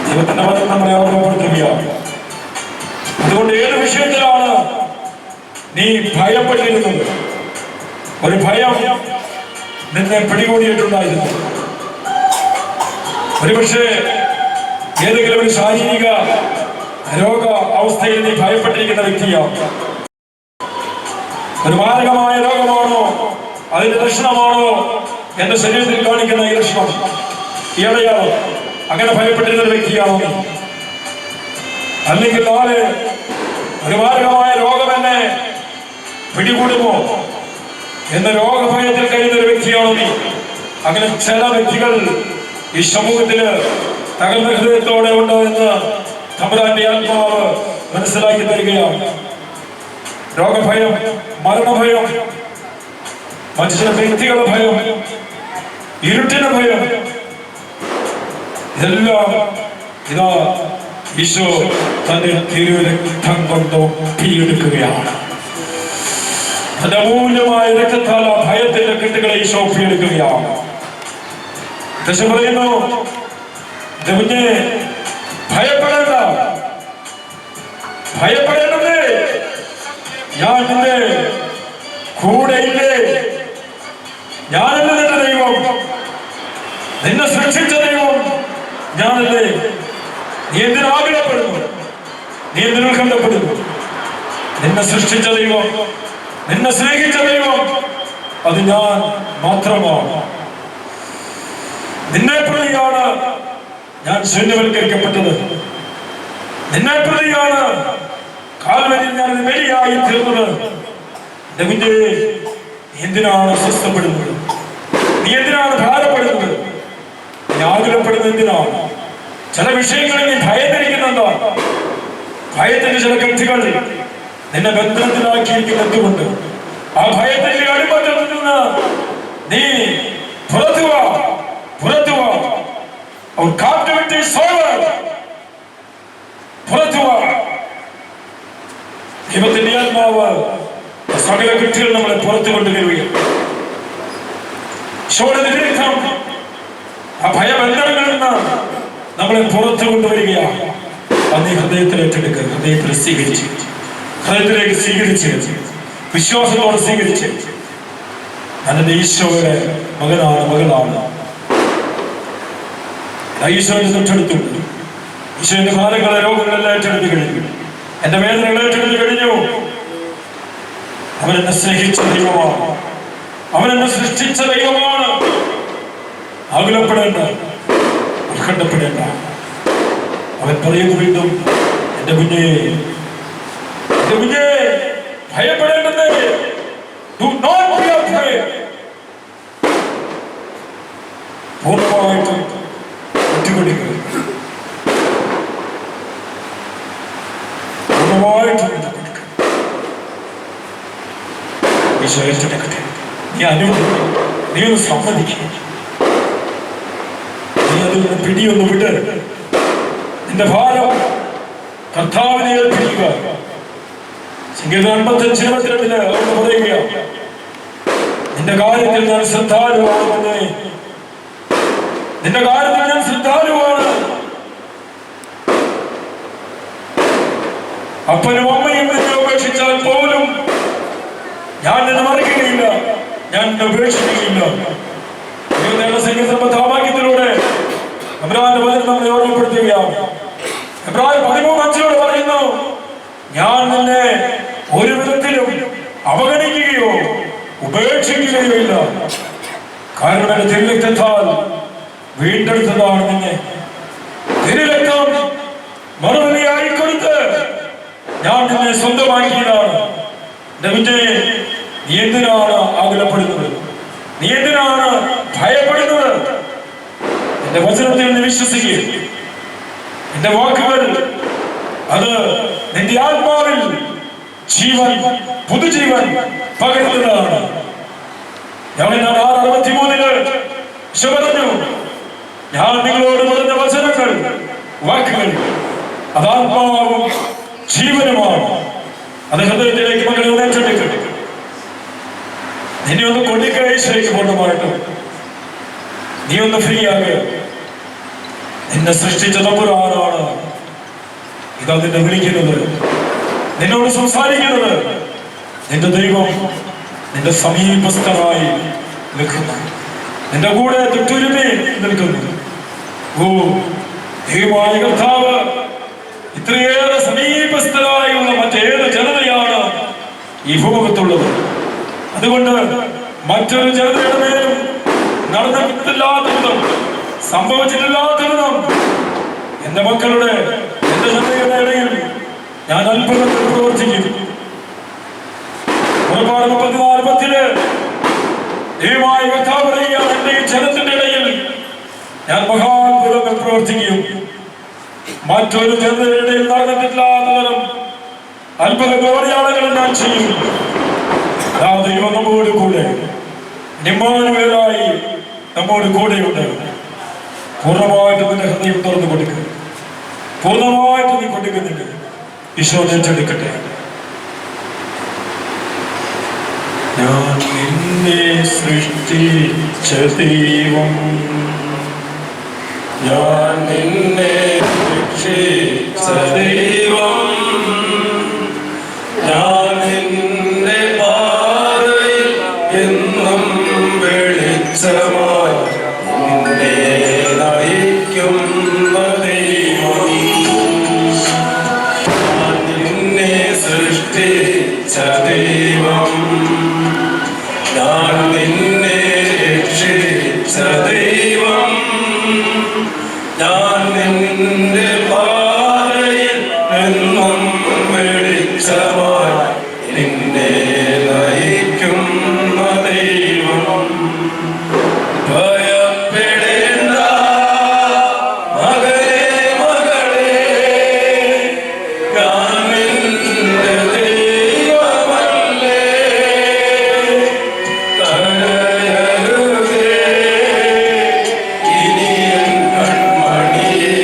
ദൈവത്തിന്റെ വചനം നമ്മളെ ഓർമ്മപ്പെടുത്തുകയാണ്. അതുകൊണ്ട് ഏത് വിഷയത്തിലാണ് നീ ഭയപ്പെട്ടിരുന്നത്? ഒരു ഭയം നിന്നെ പിടികൂടിയിട്ടുണ്ടായിരുന്നു. ഒരുപക്ഷെ ഏതെങ്കിലും ഒരു ശാരീരിക രോഗ അവസ്ഥയിൽ നീ ഭയപ്പെട്ടിരിക്കുന്ന വ്യക്തിയാണ്. ഒരു മാരകമായ രോഗമാണോ, അതിന്റെ ലക്ഷണമാണോ എന്റെ ശരീരത്തിൽ കാണിക്കുന്ന ഈ ലക്ഷണം, ഈ അടയാളം? അങ്ങനെ ഭയപ്പെട്ടിരുന്ന ഒരു വ്യക്തിയാണോ? അല്ലെങ്കിൽ നാളെ ഒരു മാരകമായ രോഗം എന്നെ പിടികൂടുമോ എന്ന രോഗഭയത്തിൽ കഴിയുന്ന ഒരു വ്യക്തിയാണോ നീ? അങ്ങനെ ചില വ്യക്തികൾ ഈ സമൂഹത്തില് തകർന്ന ഹൃദയത്തോടെ ഉണ്ട് എന്ന് തമ്പുരാന്റെ ആത്മാവ് മനസ്സിലാക്കി തരികയാണ്. രോഗഭയം, മരണഭയം, മറ്റു ചില വ്യക്തികളുടെ ഭയം, ഇരുട്ടിന്റെ ഭയം, ഇതെല്ലാം ഇതാ ഈശോ തന്റെ തിരുരക്തം കൊണ്ട് ഒപ്പിയെടുക്കുകയാണ്. തന്റെ അമൂല്യമായ രക്തത്താൽ ആ ഭയത്തിന്റെ കെട്ടുകളെ ഈശോ ഒപ്പിയെടുക്കുകയാണ്. യേശു പറയുന്നു, കുഞ്ഞെ, ഭയപ്പെടേണ്ട, ഭയപ്പെടേണ്ടത്, ഞാൻ നിന്റെ കൂടെയില്ലേ. ഞാനല്ലേ നിന്റെ ദൈവം, നിന്നെ സൃഷ്ടിച്ച ദൈവം ഞാനല്ലേ. നീ എന്തിനാഗ്രഹപ്പെടുന്നു? നീ എന്തിനുത്കണ്ഠപ്പെടുന്നു? നിന്നെ സൃഷ്ടിച്ച ദൈവം, നിന്നെ സ്നേഹിച്ച ദൈവം, അത് ഞാൻ മാത്രമാണ്. നിന്നെ പ്രതിയാണ് ഞാൻ ശൂന്യവൽക്കരിക്കപ്പെട്ടത്. നിന്നെ പ്രതിയാണ് കാൽവരിയിൽ ഞാൻ ബലിയായി തീർന്നത്. എന്റെ കുഞ്ഞേ, നീ എന്തിനാണ് അസ്വസ്ഥപ്പെടുന്നത്? നീ എന്തിനാണ് ഭാരപ്പെടുന്നത്? നീ ആകുലപ്പെടുന്നത് എന്തിനാണ്? ചില വിഷയങ്ങളിൽ നീ ഭയന്നിരിക്കുന്നുണ്ടോ? ഭയത്തിന്റെ ചില കെട്ടുകൾ നിന്നെ ബന്ധനത്തിലാക്കിയിരിക്കുന്ന എന്തുകൊണ്ട്? ആ ഭയത്തിന്റെ അടിമത്തത്തിൽ നിന്ന് നീ പുറത്തുവാ, പുറത്തുവാ. അവർ കാറ്റുവിട്ട് പുറത്തുവാ. ദൈവത്തിന്റെ ആത്മാവ് സകല കെട്ടുകൾ നമ്മളെ പുറത്തു കൊണ്ടുവരികയും ആ ഭയബന്ധനങ്ങളിൽ നിന്ന് നമ്മളെ പുറത്തു കൊണ്ടുവരികയാണ്. അത് നീ ഹൃദയത്തിൽ ഏറ്റെടുക്കുക, ഹൃദയത്തിൽ സ്വീകരിച്ച്, ഹൃദയത്തിലേക്ക് സ്വീകരിച്ച്, വിശ്വാസത്തോടെ സ്വീകരിച്ച്, അതിന്റെ ഈശോയുടെ മകനാണ്, മകളാണ്. ഈശോയുടെ തൊട്ടടുത്തു. ഈശോയുടെ ഭാരങ്ങളെ, രോഗങ്ങളെല്ലാം ഏറ്റെടുത്ത് കഴിഞ്ഞു. എന്റെ വേദനകൾ ഏറ്റെടുത്ത് കഴിഞ്ഞു. അവൻ എന്നെ സ്നേഹിച്ച ദൈവമാണ്, അവൻ എന്നെ സൃഷ്ടിച്ച ദൈവമാണ്. ആകുലപ്പെടേണ്ട, ഉത്കണ്ഠപ്പെടേണ്ട. അവൻ പറയുന്നു വീണ്ടും, എന്റെ കുഞ്ഞേ, എന്റെ കുഞ്ഞേ, ഭയപ്പെടേണ്ടത്. പൂർണ്ണമായിട്ടും ഒറ്റുകൊടുക്കുക, പൂർണ്ണമായിട്ടും ഈശോ ഏറ്റെടുക്കട്ടെ. നീ അനുവദിക്കുക, നീ ഒന്ന് സമ്മതിക്കുക, നീ അതിൽ പിടിയൊന്ന് വിട്ട് നിന്റെ ഭാരം കർത്താവിനെ ഏൽപ്പിക്കുക. സംഗീതം 55:22 അവിടെ പറയുക, നിന്റെ കാര്യത്തിൽ ഞാൻ ശ്രദ്ധാലുവാണ്, നിന്റെ കാര്യത്തിൽ ഞാൻ ശ്രദ്ധാലുവാണ്. അപ്പനും അമ്മയും നിന്നെ ഉപേക്ഷിച്ചാൽ പോലും ഞാൻ നിന്നെ മറക്കുകയില്ല, ഞാൻ നിന്നെ ഉപേക്ഷിക്കുകയില്ല. സംഗീതം 10-ാം എബ്രായരുടെ വചനം നമ്മളെ ഓർമ്മപ്പെടുത്തുകയാണ്. എബ്രായർ 13:5 പറയുന്നു, ഞാൻ നിന്നെ ഒരു വിധത്തിലും അവഗണിക്കുകയോ ഉപേക്ഷിക്കുകയോ ഇല്ല. കാരണം എന്റെ തിരുരക്തത്താൽ വീണ്ടെടുത്തതാണ് നിന്നെ. തിരുരക്തം മറുപടിയായി കൊടുത്ത് ഞാൻ നിന്നെ സ്വന്തമാക്കിയതാണ്. എന്റെ കുഞ്ഞെ, നീ എന്തിനാണ് ആകുലപ്പെടുന്നത്? നീ എന്തിനാണ് ഭയപ്പെടുന്നത്? എന്റെ വചനത്തിൽ നീ വിശ്വസിക്കുക. എന്റെ വാക്കുകൾ അത് നിന്റെ ആത്മാവിൽ ജീവൻ, പുതുജീവൻ പകരുന്നതാണ്. ഞാൻ 6:63 പറഞ്ഞു, ഞാൻ നിങ്ങളോട് പറഞ്ഞ വചനങ്ങൾ, വാക്കുകൾ അത് ആത്മാവും ജീവനുമാണ്. അത് ഹൃദയത്തിലേക്ക് മകളെ ഉണർച്ചെടുക്കട്ടെ. നിന്നെ ഒന്ന് കൊണ്ടിക്കഴിച്ചേക്ക് പൂർണ്ണമായിട്ടും നീ ഒന്ന് ഫ്രീ ആകുക. നിന്നെ സൃഷ്ടിച്ച തമ്പുരാനാണ് ഇതാ നിന്നെ വിളിക്കുന്നത്, നിന്നോട് സംസാരിക്കുന്നത്. നിന്റെ ദൈവം നിന്റെ സമീപസ്ഥനായി നിൽക്കുന്നു, നിന്റെ കൂടെ തൊട്ടുരുമി നിൽക്കുന്നു. ഓ ദൈവമായ കർത്താവ് ഇത്രയേറെ സമീപസ്ഥനായുള്ള മറ്റേത് ജനതയാണ് ഈ ഭൂമുഖത്തുള്ളത്. അതുകൊണ്ട് മറ്റൊരു ജനതയുടെ മേലും നടന്നിട്ടില്ലാത്തതും സംഭവിച്ചിട്ടില്ലാത്തതും എന്റെ മക്കളുടെ, എന്റെ ജനതയുടെ ഇടയിൽ ഞാൻ അത്ഭുതത്തിൽ പ്രവർത്തിക്കും. പുറപ്പാട് 34:10 ദൈവമായ കർത്താവ് പറയുകയാണ്, എന്റെ ഈ ജനത്തിന്റെ ഇടയിൽ ഞാൻ മഹാത്ഭുതങ്ങൾ പ്രവർത്തിക്കും. മറ്റൊരു ജനതയുടെ ഇടയിൽ നടന്നിട്ടില്ലാത്തതരം അത്ഭുത പ്രവർത്തിയാളുകൾ ഞാൻ ചെയ്യും. ആ ദൈവം നമ്മോട് കൂടെ, ഇമ്മാനുവേലായി നമ്മോട് കൂടെയുണ്ട്. പൂർണ്ണമായിട്ട് നിന്റെ ഹൃദയം തുറന്നു കൊടുക്കുക. പൂർണ്ണമായിട്ട് നീ കൊടുക്കുന്നുണ്ട്. ഈശോ ഏറ്റെടുക്കട്ടെ. ഞാൻ നിന്നെ സൃഷ്ടിച്ച ദൈവം, ഞാൻ നിന്നെ രക്ഷിച്ച ദൈവം, ഞാൻ നിന്നെ പാതയിൽ എന്നും വെളിച്ചമായി നിന്നെ നയിക്കുന്ന ദൈവം, ഞാൻ നിന്നെ സൃഷ്ടിച്ച ദൈവം, ഞാൻ നിന്നെ രക്ഷിച്ച ദൈവം, ഞാൻ നിന്റെ പാതയിൽ എന്നും വെളിച്ചമായി നിന്നെ നയിക്കുന്ന ദൈവം. ഭയപ്പെടേണ്ട മകളെ, മകളെ, ഞാൻ നിന്റെ ദൈവമല്ലേ. കരയരുതേ ഇനി എൻ കൺമണിയേ,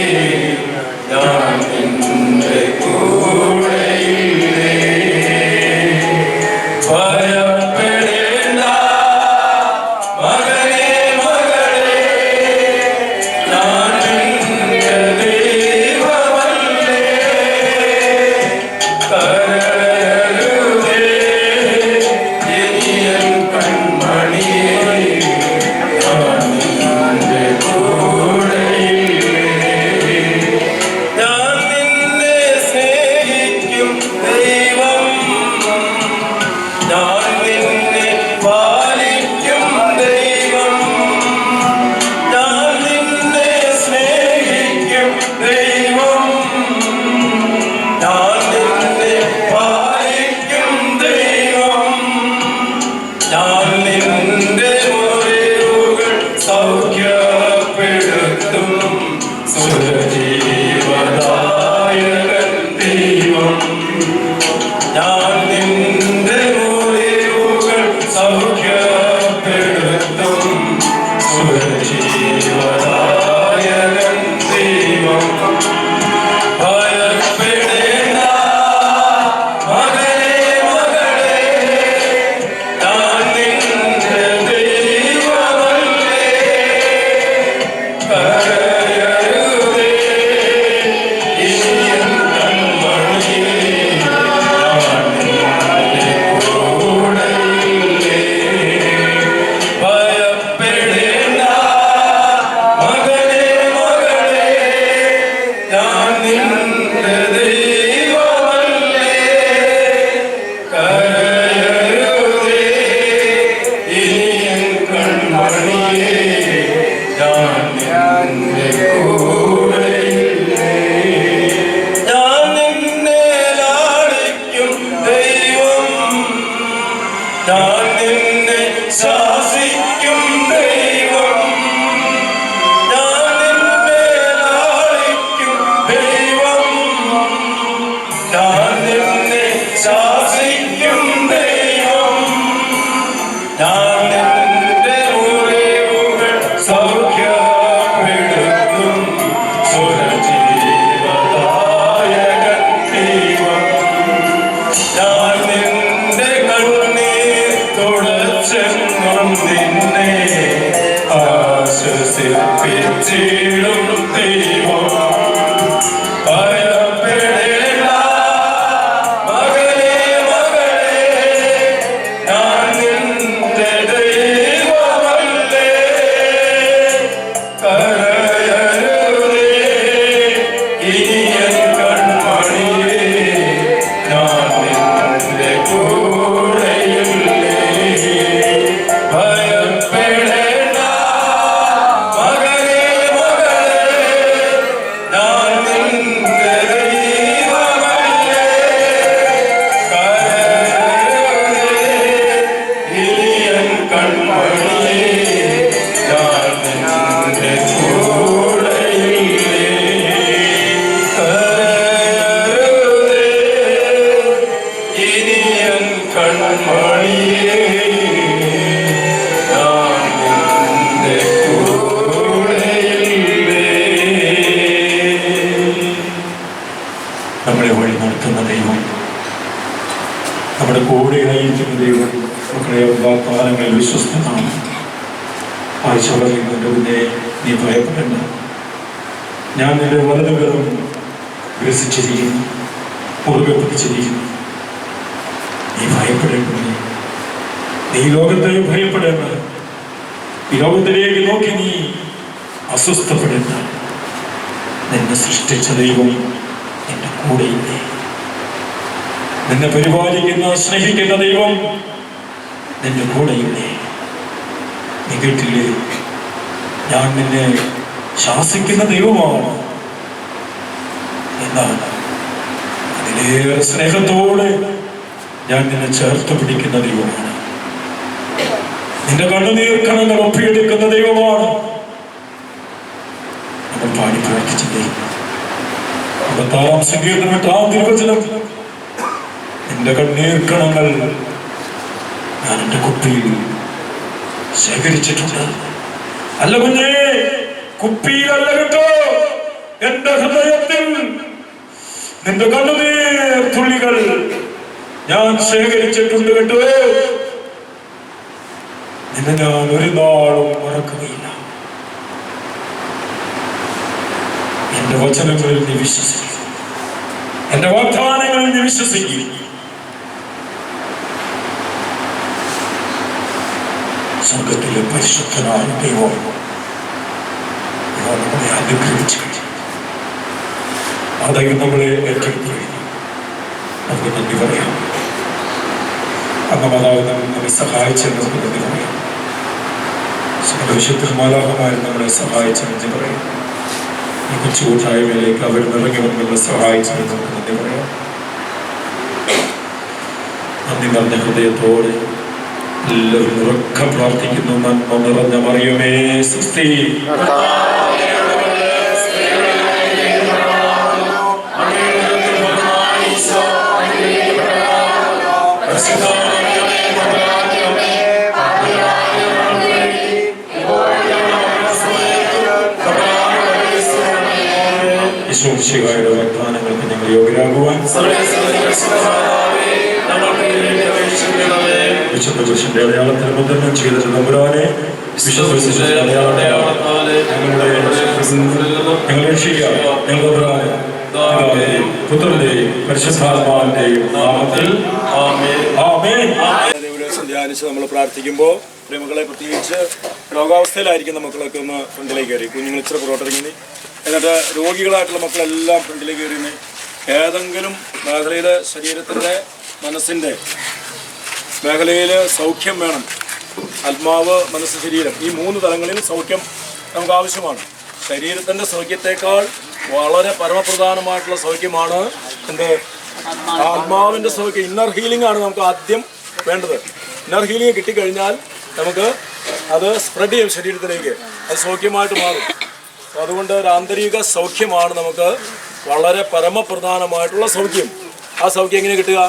വാഗ്ദാനങ്ങളിൽ വിശ്വസ്തനാണ്. ആഴ്ച പറയുന്നുണ്ട്, പിന്നെ നീ ഭയപ്പെടേണ്ട, ഞാൻ നിന്റെ വലതുകരം വികസിച്ചിരിക്കുന്നു, മുറുകെ പിടിച്ചിരിക്കുന്നു. നീ ഭയപ്പെടേണ്ട, നീ ലോകത്തെ ഭയപ്പെടേണ്ട, ഈ ലോകത്തിലേക്ക് നോക്കി നീ അസ്വസ്ഥപ്പെടേണ്ട. നിന്നെ സൃഷ്ടിച്ച ദൈവം നിന്റെ കൂടെയില്ലേ? നിന്നെ പരിപാലിക്കുന്ന സ്നേഹിക്കുന്ന ദൈവം നിന്റെ കൂടെയില്ലേ? നീ കേട്ടില്ലേ, ഞാൻ നിന്നെ ശാസിക്കുന്ന ദൈവമാണ്. എന്നാൽ അതിലേറെ സ്നേഹത്തോടെ ഞാൻ നിന്നെ ചേർത്ത് പിടിക്കുന്ന ദൈവമാണ്. നിന്റെ കണ്ണുനീർക്കണങ്ങൾ ഒപ്പിയെടുക്കുന്ന ദൈവമാണ്. നമ്മൾ പാടി പ്രാർത്ഥിച്ചില്ലേ? 56-ാം സങ്കീർത്തനം 8-ാം തിരുവചനം, നിന്റെ കണ്ണീർക്കണങ്ങൾ ഞാൻ എന്റെ കുപ്പിയിൽ ശേഖരിച്ചിട്ടുണ്ട്. അല്ല കുഞ്ഞേ, കുപ്പിയിലല്ല കേട്ടോ, എന്റെ ഹൃദയത്തിൽ നിന്റെ കണ്ണുനീർ തുള്ളികൾ ഞാൻ ശേഖരിച്ചിട്ടുണ്ട് കേട്ടോ. നിന്നെ ഞാൻ ഒരു നാളും മറക്കുകയില്ല. എന്റെ വചനങ്ങളിൽ നീ വിശ്വസിക്കുക, എന്റെ വാഗ്ദാനങ്ങളിൽ നീ വിശ്വസിക്കുക. സ്വർഗത്തിലെ പരിശുദ്ധനായ ദൈവം നമ്മളെ അനുഗ്രഹിച്ചു കഴിഞ്ഞു. ആ ദൈവം നമ്മളെ ഏറ്റെടുത്തു കഴിഞ്ഞു. നമുക്ക് നന്ദി പറയാം. അന്ന് മാതാവ് നമ്മെ സഹായിച്ചെന്ന് നമുക്ക് നന്ദി പറയാം. വിശുദ്ധമാലാഹമാരും നമ്മളെ സഹായിച്ചെന്ന് പറയാം. ഈ കൊച്ചു കൂട്ടായ്മയിലേക്ക് അവർ നിറങ്ങി വന്ന് നമ്മളെ സഹായിച്ചെന്ന് നമുക്ക് നന്ദി പറയാം. നന്ദി നിറഞ്ഞ ഹൃദയത്തോടെ എല്ലാവരും ഉറക്കം പ്രാർത്ഥിക്കുന്നു. നന്മ നിറഞ്ഞ മറിയമേ സ്വസ്തി. ഈശോയുടെ വാഗ്ദാനങ്ങൾക്ക് ഞങ്ങൾ യോഗ്യരാകുവാൻ വിശുദ്ധ പുരുഷന്റെ അടയാളത്തിൽ മുദ്രണം ചെയ്ത തമ്പുരാനെ, ഞങ്ങൾ രക്ഷിക്കുക. ഞങ്ങളുടെ പുത്രന്റെയും പരിശുദ്ധാത്മാവിന്റെയും നാമത്തിൽ ആമേൻ. ധ്യാനിച്ച് നമ്മൾ പ്രാർത്ഥിക്കുമ്പോൾ മക്കളെ, പ്രത്യേകിച്ച് രോഗാവസ്ഥയിലായിരിക്കുന്ന മക്കളൊക്കെ ഒന്ന് ഫ്രണ്ടിലേക്ക് കയറി. കുഞ്ഞുങ്ങൾ ഇച്ചിരി പുറത്തിറങ്ങി. എന്നിട്ട് രോഗികളായിട്ടുള്ള മക്കളെല്ലാം ഫ്രണ്ടിലേക്ക് കയറി. ഏതെങ്കിലും മേഖലയിൽ, ശരീരത്തിൻ്റെ മനസ്സിൻ്റെ മേഖലയിൽ സൗഖ്യം വേണം. ആത്മാവ്, മനസ്സ്, ശരീരം, ഈ 3 തലങ്ങളിൽ സൗഖ്യം നമുക്ക് ആവശ്യമാണ്. ശരീരത്തിൻ്റെ സൗഖ്യത്തെക്കാൾ വളരെ പരമപ്രധാനമായിട്ടുള്ള സൗഖ്യമാണ് എന്ത്? ആത്മാവിൻ്റെ സൗഖ്യം. ഇന്നർ ഹീലിംഗ് ആണ് നമുക്ക് ആദ്യം വേണ്ടത്. ഇന്നർ ഹീലിംഗ് കിട്ടിക്കഴിഞ്ഞാൽ നമുക്ക് അത് സ്പ്രെഡ് ചെയ്യും ശരീരത്തിലേക്ക്, അത് സൗഖ്യമായിട്ട് മാറും. അതുകൊണ്ട് ഒരു ആന്തരിക സൗഖ്യമാണ് നമുക്ക് വളരെ പരമപ്രധാനമായിട്ടുള്ള സൗഖ്യം. ആ സൗഖ്യം എങ്ങനെ കിട്ടുക?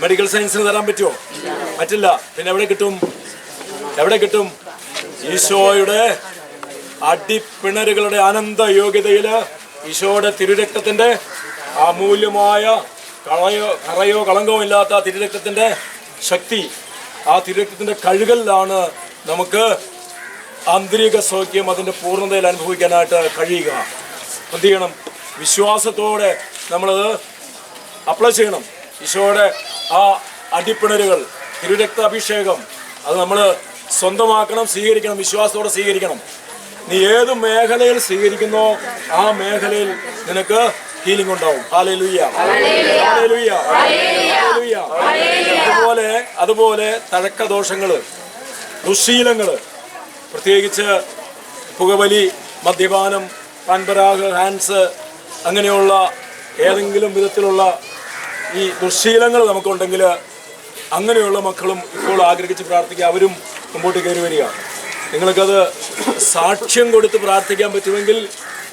മെഡിക്കൽ സയൻസിന് തരാൻ പറ്റുമോ? പറ്റില്ല. പിന്നെ എവിടെ കിട്ടും? എവിടെ കിട്ടും? ഈശോയുടെ അടിപ്പിണരുകളുടെ ആനന്ദ യോഗ്യതയിൽ, ഈശോയുടെ തിരുരക്തത്തിൻ്റെ അമൂല്യമായ കറയോ കളങ്കോ ഇല്ലാത്ത തിരുരക്തത്തിൻ്റെ ശക്തി, ആ തിരുരക്തത്തിൻ്റെ കഴുകലിലാണ് നമുക്ക് ആന്തരിക സൗഖ്യം അതിൻ്റെ പൂർണ്ണതയിൽ അനുഭവിക്കാനായിട്ട് കഴിയുക. എന്ത് ചെയ്യണം? വിശ്വാസത്തോടെ നമ്മളത് അപ്ലൈ ചെയ്യണം. ഈശോയുടെ ആ അടിപ്പിണരുകൾ, തിരുരക്ത അഭിഷേകം, അത് നമ്മൾ സ്വന്തമാക്കണം, സ്വീകരിക്കണം, വിശ്വാസത്തോടെ സ്വീകരിക്കണം. നീ ഏത് മേഖലയിൽ സ്വീകരിക്കുന്നോ ആ മേഖലയിൽ നിനക്ക് ഹീലിംഗ് ഉണ്ടാവും. Hallelujah, hallelujah, hallelujah. അതുപോലെ തഴക്കദോഷങ്ങൾ, ദുശ്ശീലങ്ങൾ, പ്രത്യേകിച്ച് പുകവലി, മദ്യപാനം, പാൻപരാഗ്, ഹാൻസ്, അങ്ങനെയുള്ള ഏതെങ്കിലും വിധത്തിലുള്ള ഈ ദുശ്ശീലങ്ങൾ നമുക്കുണ്ടെങ്കിൽ അങ്ങനെയുള്ള മക്കളും ഇപ്പോൾ ആഗ്രഹിച്ച് പ്രാർത്ഥിക്കുക. അവരും മുമ്പോട്ട് കയറി വരിക. നിങ്ങൾക്കത് സാക്ഷ്യം കൊടുത്ത് പ്രാർത്ഥിക്കാൻ പറ്റുമെങ്കിൽ,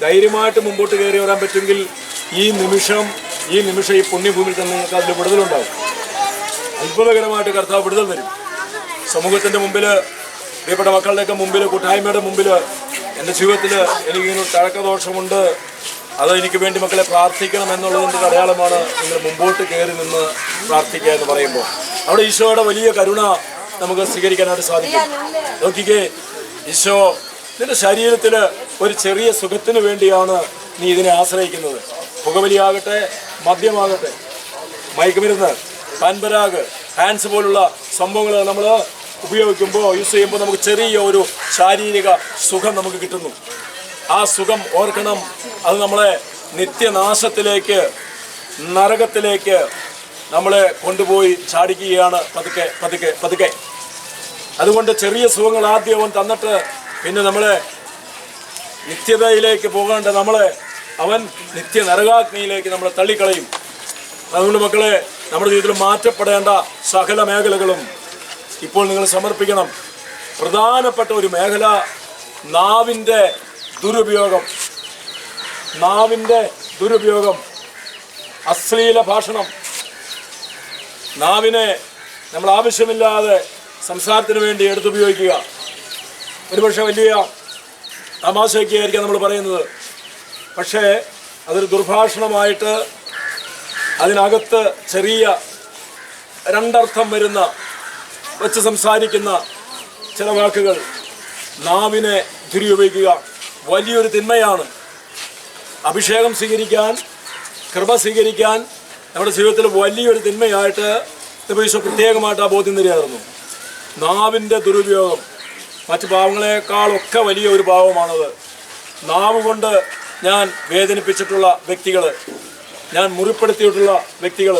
ധൈര്യമായിട്ട് മുമ്പോട്ട് കയറി വരാൻ പറ്റുമെങ്കിൽ ഈ നിമിഷം ഈ പുണ്യഭൂമിയിൽ തന്നെ നിങ്ങൾക്ക് അതിൽ വിടുതലുണ്ടാവും. അത്ഭുതകരമായിട്ട് കർത്താവ് വിടുതൽ തരും. സമൂഹത്തിൻ്റെ മുമ്പിൽ, പ്രിയപ്പെട്ട മക്കളുടെയൊക്കെ മുമ്പിൽ, കൂട്ടായ്മയുടെ മുമ്പിൽ, എൻ്റെ ജീവിതത്തിൽ എനിക്കിങ്ങനെ തഴക്കദോഷമുണ്ട്, അത് എനിക്ക് വേണ്ടി മക്കളെ പ്രാർത്ഥിക്കണം എന്നുള്ളതിൻ്റെ അടയാളമാണ് നിങ്ങൾ മുമ്പോട്ട് കയറി നിന്ന് പ്രാർത്ഥിക്കുക എന്ന് പറയുമ്പോൾ. അവിടെ ഈശോയുടെ വലിയ കരുണ നമുക്ക് സ്വീകരിക്കാനായിട്ട് സാധിക്കും. നോക്കിക്കേ, ഈശോ നിന്റെ ശരീരത്തിൽ ഒരു ചെറിയ സുഖത്തിന് വേണ്ടിയാണ് നീ ഇതിനെ ആശ്രയിക്കുന്നത്. പുകവലിയാകട്ടെ, മദ്യമാകട്ടെ, മയക്കുമരുന്ന്, പാൻപരാഗ്, ഹാൻസ് പോലുള്ള സംഭവങ്ങൾ നമ്മൾ ഉപയോഗിക്കുമ്പോൾ, യൂസ് ചെയ്യുമ്പോൾ നമുക്ക് ചെറിയ ഒരു ശാരീരിക സുഖം നമുക്ക് കിട്ടുന്നു. ആ സുഖം ഓർക്കണം, അത് നമ്മളെ നിത്യനാശത്തിലേക്ക്, നരകത്തിലേക്ക് നമ്മളെ കൊണ്ടുപോയി ചാടിക്കുകയാണ് പതുക്കെ പതുക്കെ പതുക്കെ. അതുകൊണ്ട് ചെറിയ സുഖങ്ങൾ ആദ്യം അവൻ തന്നിട്ട് പിന്നെ നമ്മളെ നിത്യതയിലേക്ക് പോകേണ്ട നമ്മളെ അവൻ നിത്യ നരകാഗ്നിയിലേക്ക് നമ്മളെ തള്ളിക്കളയും. അതുകൊണ്ട് മക്കളെ, നമ്മുടെ ജീവിതത്തിൽ മാറ്റപ്പെടേണ്ട സകല മേഖലകളും ഇപ്പോൾ നിങ്ങൾ സമർപ്പിക്കണം. പ്രധാനപ്പെട്ട ഒരു മേഖല നാവിൻ്റെ ദുരുപയോഗം. നാവിൻ്റെ ദുരുപയോഗം, അശ്ലീല ഭാഷണം. നാവിനെ നമ്മൾ ആവശ്യമില്ലാതെ സംസാരത്തിന് വേണ്ടി എടുത്തുപയോഗിക്കുക. ഒരുപക്ഷെ വലിയ തമാശയൊക്കെ ആയിരിക്കാം നമ്മൾ പറയുന്നത്, പക്ഷേ അതൊരു ദുർഭാഷണമായിട്ട് അതിനകത്ത് ചെറിയ രണ്ടർത്ഥം വരുന്ന വെച്ച് സംസാരിക്കുന്ന ചില വാക്കുകൾ നാവിനെ ദുരുപയോഗിക്കുക വലിയൊരു തിന്മയാണ്. അഭിഷേകം സ്വീകരിക്കാൻ, കൃപ സ്വീകരിക്കാൻ നമ്മുടെ ജീവിതത്തിൽ വലിയൊരു തിന്മയായിട്ട് ഈശോ പ്രത്യേകമായിട്ട് ആ ബോധ്യം തരികയായിരുന്നു. നാവിൻ്റെ ദുരുപയോഗം മറ്റ് പാവങ്ങളെക്കാളൊക്കെ വലിയ ഒരു പാവമാണത്. നാവ് കൊണ്ട് ഞാൻ വേദനിപ്പിച്ചിട്ടുള്ള വ്യക്തികൾ, ഞാൻ മുറിപ്പെടുത്തിയിട്ടുള്ള വ്യക്തികൾ,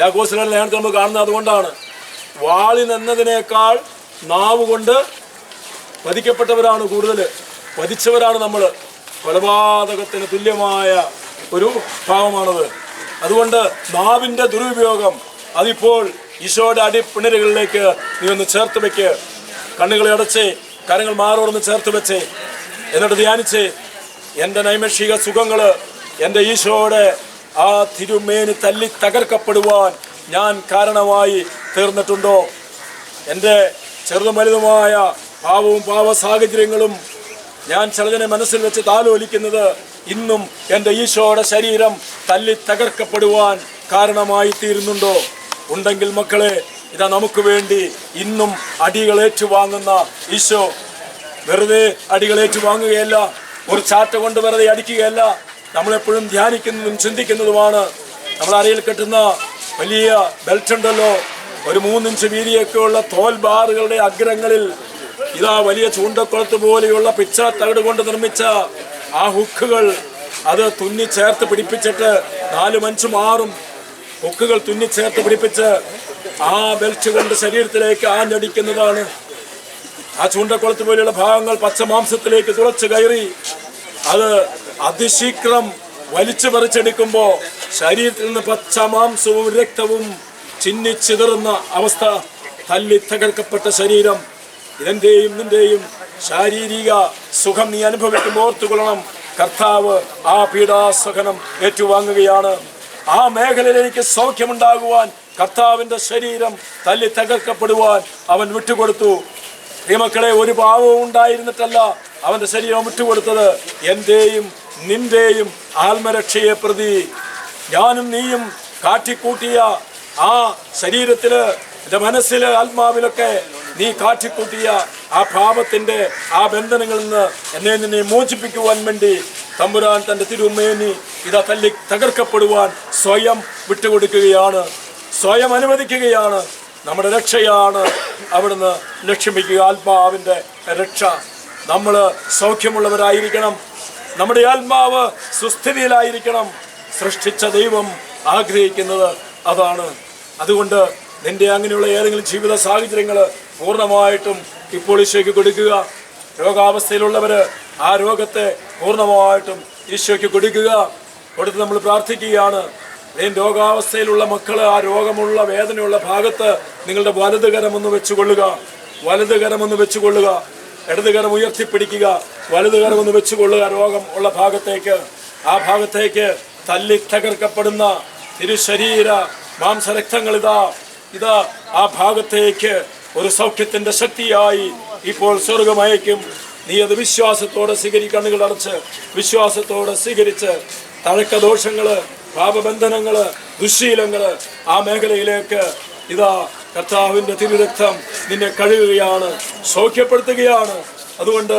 യാക്കോബിന്റെ ലേഖനത്തിൽ നമ്മൾ കാണുന്നത് അതുകൊണ്ടാണ്. വാളിനെന്നതിനേക്കാൾ നാവ് കൊണ്ട് വധിക്കപ്പെട്ടവരാണ് കൂടുതൽ, വധിച്ചവരാണ് നമ്മൾ. കൊലപാതകത്തിന് തുല്യമായ ഒരു പാവമാണത്. അതുകൊണ്ട് നാവിൻ്റെ ദുരുപയോഗം അതിപ്പോൾ ഈശോയുടെ അടിപ്പിണരുകളിലേക്ക് നീ ഒന്ന് ചേർത്ത് വെക്ക്. കണ്ണുകളെ അടച്ച് കരങ്ങൾ മാറോടൊന്ന് ചേർത്ത് വെച്ച് എന്നിട്ട് ധ്യാനിച്ച്, എൻ്റെ നൈമിഷിക സുഖങ്ങൾ എൻ്റെ ഈശോയുടെ ആ തിരുമേനി തല്ലി തകർക്കപ്പെടുവാൻ ഞാൻ കാരണമായി തീർന്നിട്ടുണ്ടോ? എൻ്റെ ചെറുതും വലുതുമായ പാവവും പാവ സാഹചര്യങ്ങളും ഞാൻ ചിലതിനെ മനസ്സിൽ വെച്ച് താലോലിക്കുന്നത് ഇന്നും എൻ്റെ ഈശോയുടെ ശരീരം തല്ലി തകർക്കപ്പെടുവാൻ കാരണമായി തീരുന്നുണ്ടോ? ഉണ്ടെങ്കിൽ മക്കളെ, ഇതാ നമുക്ക് വേണ്ടി ഇന്നും അടികളേറ്റു വാങ്ങുന്ന ഈശോ വെറുതെ അടികളേറ്റു വാങ്ങുകയല്ല, ഒരു ചാറ്റ കൊണ്ട് വെറുതെ അടിക്കുകയല്ല. നമ്മളെപ്പോഴും ധ്യാനിക്കുന്നതും ചിന്തിക്കുന്നതുമാണ്. നമ്മൾ അരയിൽ കെട്ടുന്ന വലിയ ബെൽറ്റ് ഉണ്ടല്ലോ, ഒരു 3 ഇഞ്ച് വീതിയൊക്കെയുള്ള തോൽ ബാറുകളുടെ അഗ്രങ്ങളിൽ ഇതാ വലിയ ചൂണ്ടക്കുളത്ത് പോലെയുള്ള പിച്ച തകിട് കൊണ്ട് നിർമ്മിച്ച ആ ഹുക്കുകൾ, അത് തുന്നിച്ചേർത്ത് പിടിപ്പിച്ചിട്ട് 4, 5, 6 ഹുക്കുകൾ തുന്നിച്ചേർത്ത് പിടിപ്പിച്ച് ആ ബെൽറ്റ് കൊണ്ട് ശരീരത്തിലേക്ക് ആഞ്ഞടിക്കുന്നതാണ്. ആ ചൂണ്ടക്കുളത്ത് പോലെയുള്ള ഭാഗങ്ങൾ പച്ചമാംസത്തിലേക്ക് തുളച്ചു കയറി അത് അതിശീഘ്രം വലിച്ചു പറിച്ചെടുക്കുമ്പോൾ ശരീരത്തിൽ നിന്ന് പച്ചമാംസവും രക്തവും ചിന്നിച്ചിതറുന്ന അവസ്ഥ. തല്ലി തകർക്കപ്പെട്ട ശരീരം. ഇതെന്റെയും നിന്റെയും ശാരീരിക സുഖം നീ അനുഭവിക്കുമ്പോൾ ഓർത്തുകൊള്ളണം, കർത്താവ് ആ പീഡാസഹനം ഏറ്റുവാങ്ങുകയാണ്. ആ മേഖലയിൽ എനിക്ക് സൗഖ്യമുണ്ടാകുവാൻ കർത്താവിൻ്റെ ശരീരം തല്ലി തകർക്കപ്പെടുവാൻ അവൻ വിട്ടുകൊടുത്തു. പ്രിയമക്കളെ, ഒരു പാവവും ഉണ്ടായിരുന്നിട്ടല്ല അവൻ്റെ ശരീരം വിട്ടുകൊടുത്തത്. എൻ്റെയും നിന്റെയും ആത്മരക്ഷയെ പ്രതി ഞാനും നീയും കാട്ടിക്കൂട്ടിയ ആ ശരീരത്തില്, എൻ്റെ മനസ്സില്, ആത്മാവിലൊക്കെ നീ കാട്ടിക്കൂട്ടിയ ആ പാപത്തിൻ്റെ ആ ബന്ധനങ്ങളിൽ നിന്ന് എന്നെ നിന്നെ മോചിപ്പിക്കുവാൻ വേണ്ടി തമ്പുരാൻ തൻ്റെ തിരുമേനി ഇതാ തല്ലി തകർക്കപ്പെടുവാൻ സ്വയം വിട്ടുകൊടുക്കുകയാണ്, സ്വയം അനുവദിക്കുകയാണ്. നമ്മുടെ രക്ഷയാണ് അവിടുന്ന് ലക്ഷ്യമിക്കുക, ആത്മാവിൻ്റെ രക്ഷ. നമ്മൾ സൗഖ്യമുള്ളവരായിരിക്കണം, നമ്മുടെ ആത്മാവ് സുസ്ഥിതിയിലായിരിക്കണം. സൃഷ്ടിച്ച ദൈവം ആഗ്രഹിക്കുന്നത് അതാണ്. അതുകൊണ്ട് നിന്റെ അങ്ങനെയുള്ള ഏതെങ്കിലും ജീവിത സാഹചര്യങ്ങൾ പൂർണ്ണമായിട്ടും ഇപ്പോൾ ഈശോയ്ക്ക് കൊടുക്കുക. രോഗാവസ്ഥയിലുള്ളവർ ആ രോഗത്തെ പൂർണ്ണമായിട്ടും ഈശോയ്ക്ക് കൊടുക്കുക. കൊടുത്ത് നമ്മൾ പ്രാർത്ഥിക്കുകയാണ്. രോഗാവസ്ഥയിലുള്ള മക്കൾ ആ രോഗമുള്ള വേദനയുള്ള ഭാഗത്ത് നിങ്ങളുടെ വലതുകരമൊന്ന് വെച്ചുകൊള്ളുക, വലതുകരമൊന്ന് വെച്ചുകൊള്ളുക. ഇടതുകരം ഉയർത്തിപ്പിടിക്കുക, വലതുകരമൊന്ന് വെച്ചുകൊള്ളുക. രോഗം ഉള്ള ഭാഗത്തേക്ക്, ആ ഭാഗത്തേക്ക് തല്ലി തകർക്കപ്പെടുന്ന തിരുശരീര മാംസരക്തങ്ങൾ ഇതാ ആ ഭാഗത്തേക്ക് ഒരു സൗഖ്യത്തിന്റെ ശക്തിയായി ഇപ്പോൾ സ്വർഗമയക്കും. നീ അത് വിശ്വാസത്തോടെ കണ്ണുകൾ അടച്ച് വിശ്വാസത്തോടെ സ്വീകരിച്ച് തഴക്കദോഷങ്ങള്, പാപബന്ധനങ്ങള്, ദുശ്ശീലങ്ങള് ആ മേഖലയിലേക്ക് ഇതാ കർത്താവിന്റെ തിരുരക്തം നിന്നെ കഴുകുകയാണ്, സൗഖ്യപ്പെടുത്തുകയാണ്. അതുകൊണ്ട്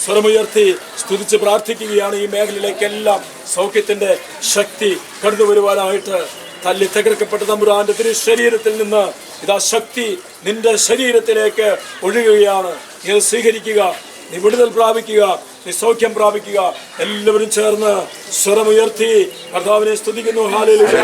സ്വരമുയർത്തി സ്തുതിച്ച് പ്രാർത്ഥിക്കുകയാണ്. ഈ മേഖലയിലേക്കെല്ലാം സൗഖ്യത്തിന്റെ ശക്തി കടന്നു വരുവാനായിട്ട് തല്ലി തകർക്കപ്പെട്ട തമ്പുരാന്റെ തിരു ശരീരത്തിൽ നിന്ന് ഇതാ ശക്തി നിന്റെ ശരീരത്തിലേക്ക് ഒഴുകുകയാണ്. നീ സ്വീകരിക്കുക, നീ വിടുതൽ പ്രാപിക്കുക, നീ സൗഖ്യം പ്രാപിക്കുക. എല്ലാവരും ചേർന്ന് സ്വരമുയർത്തി കർത്താവിനെ സ്തുതിക്കുന്നു. ഹല്ലേലൂയ.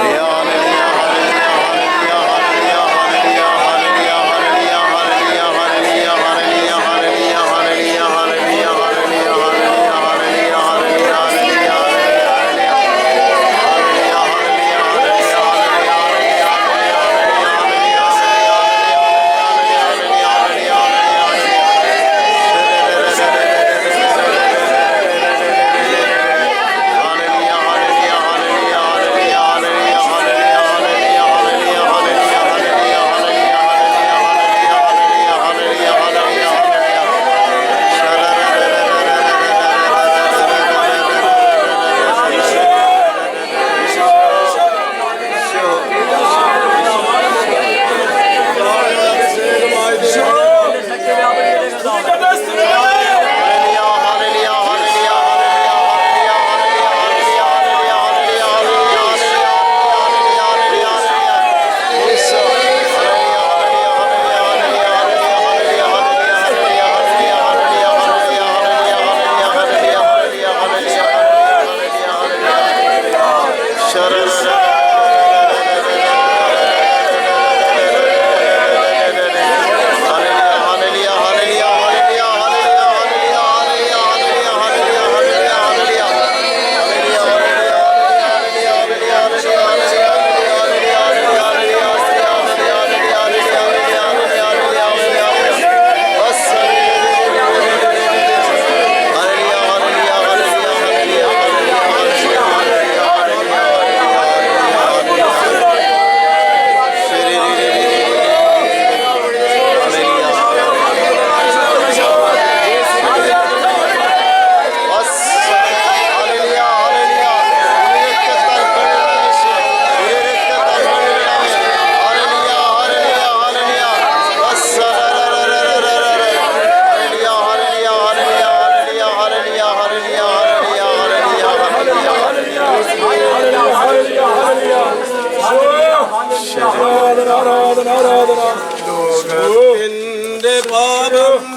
ലോകത്തിന്റെ പാപം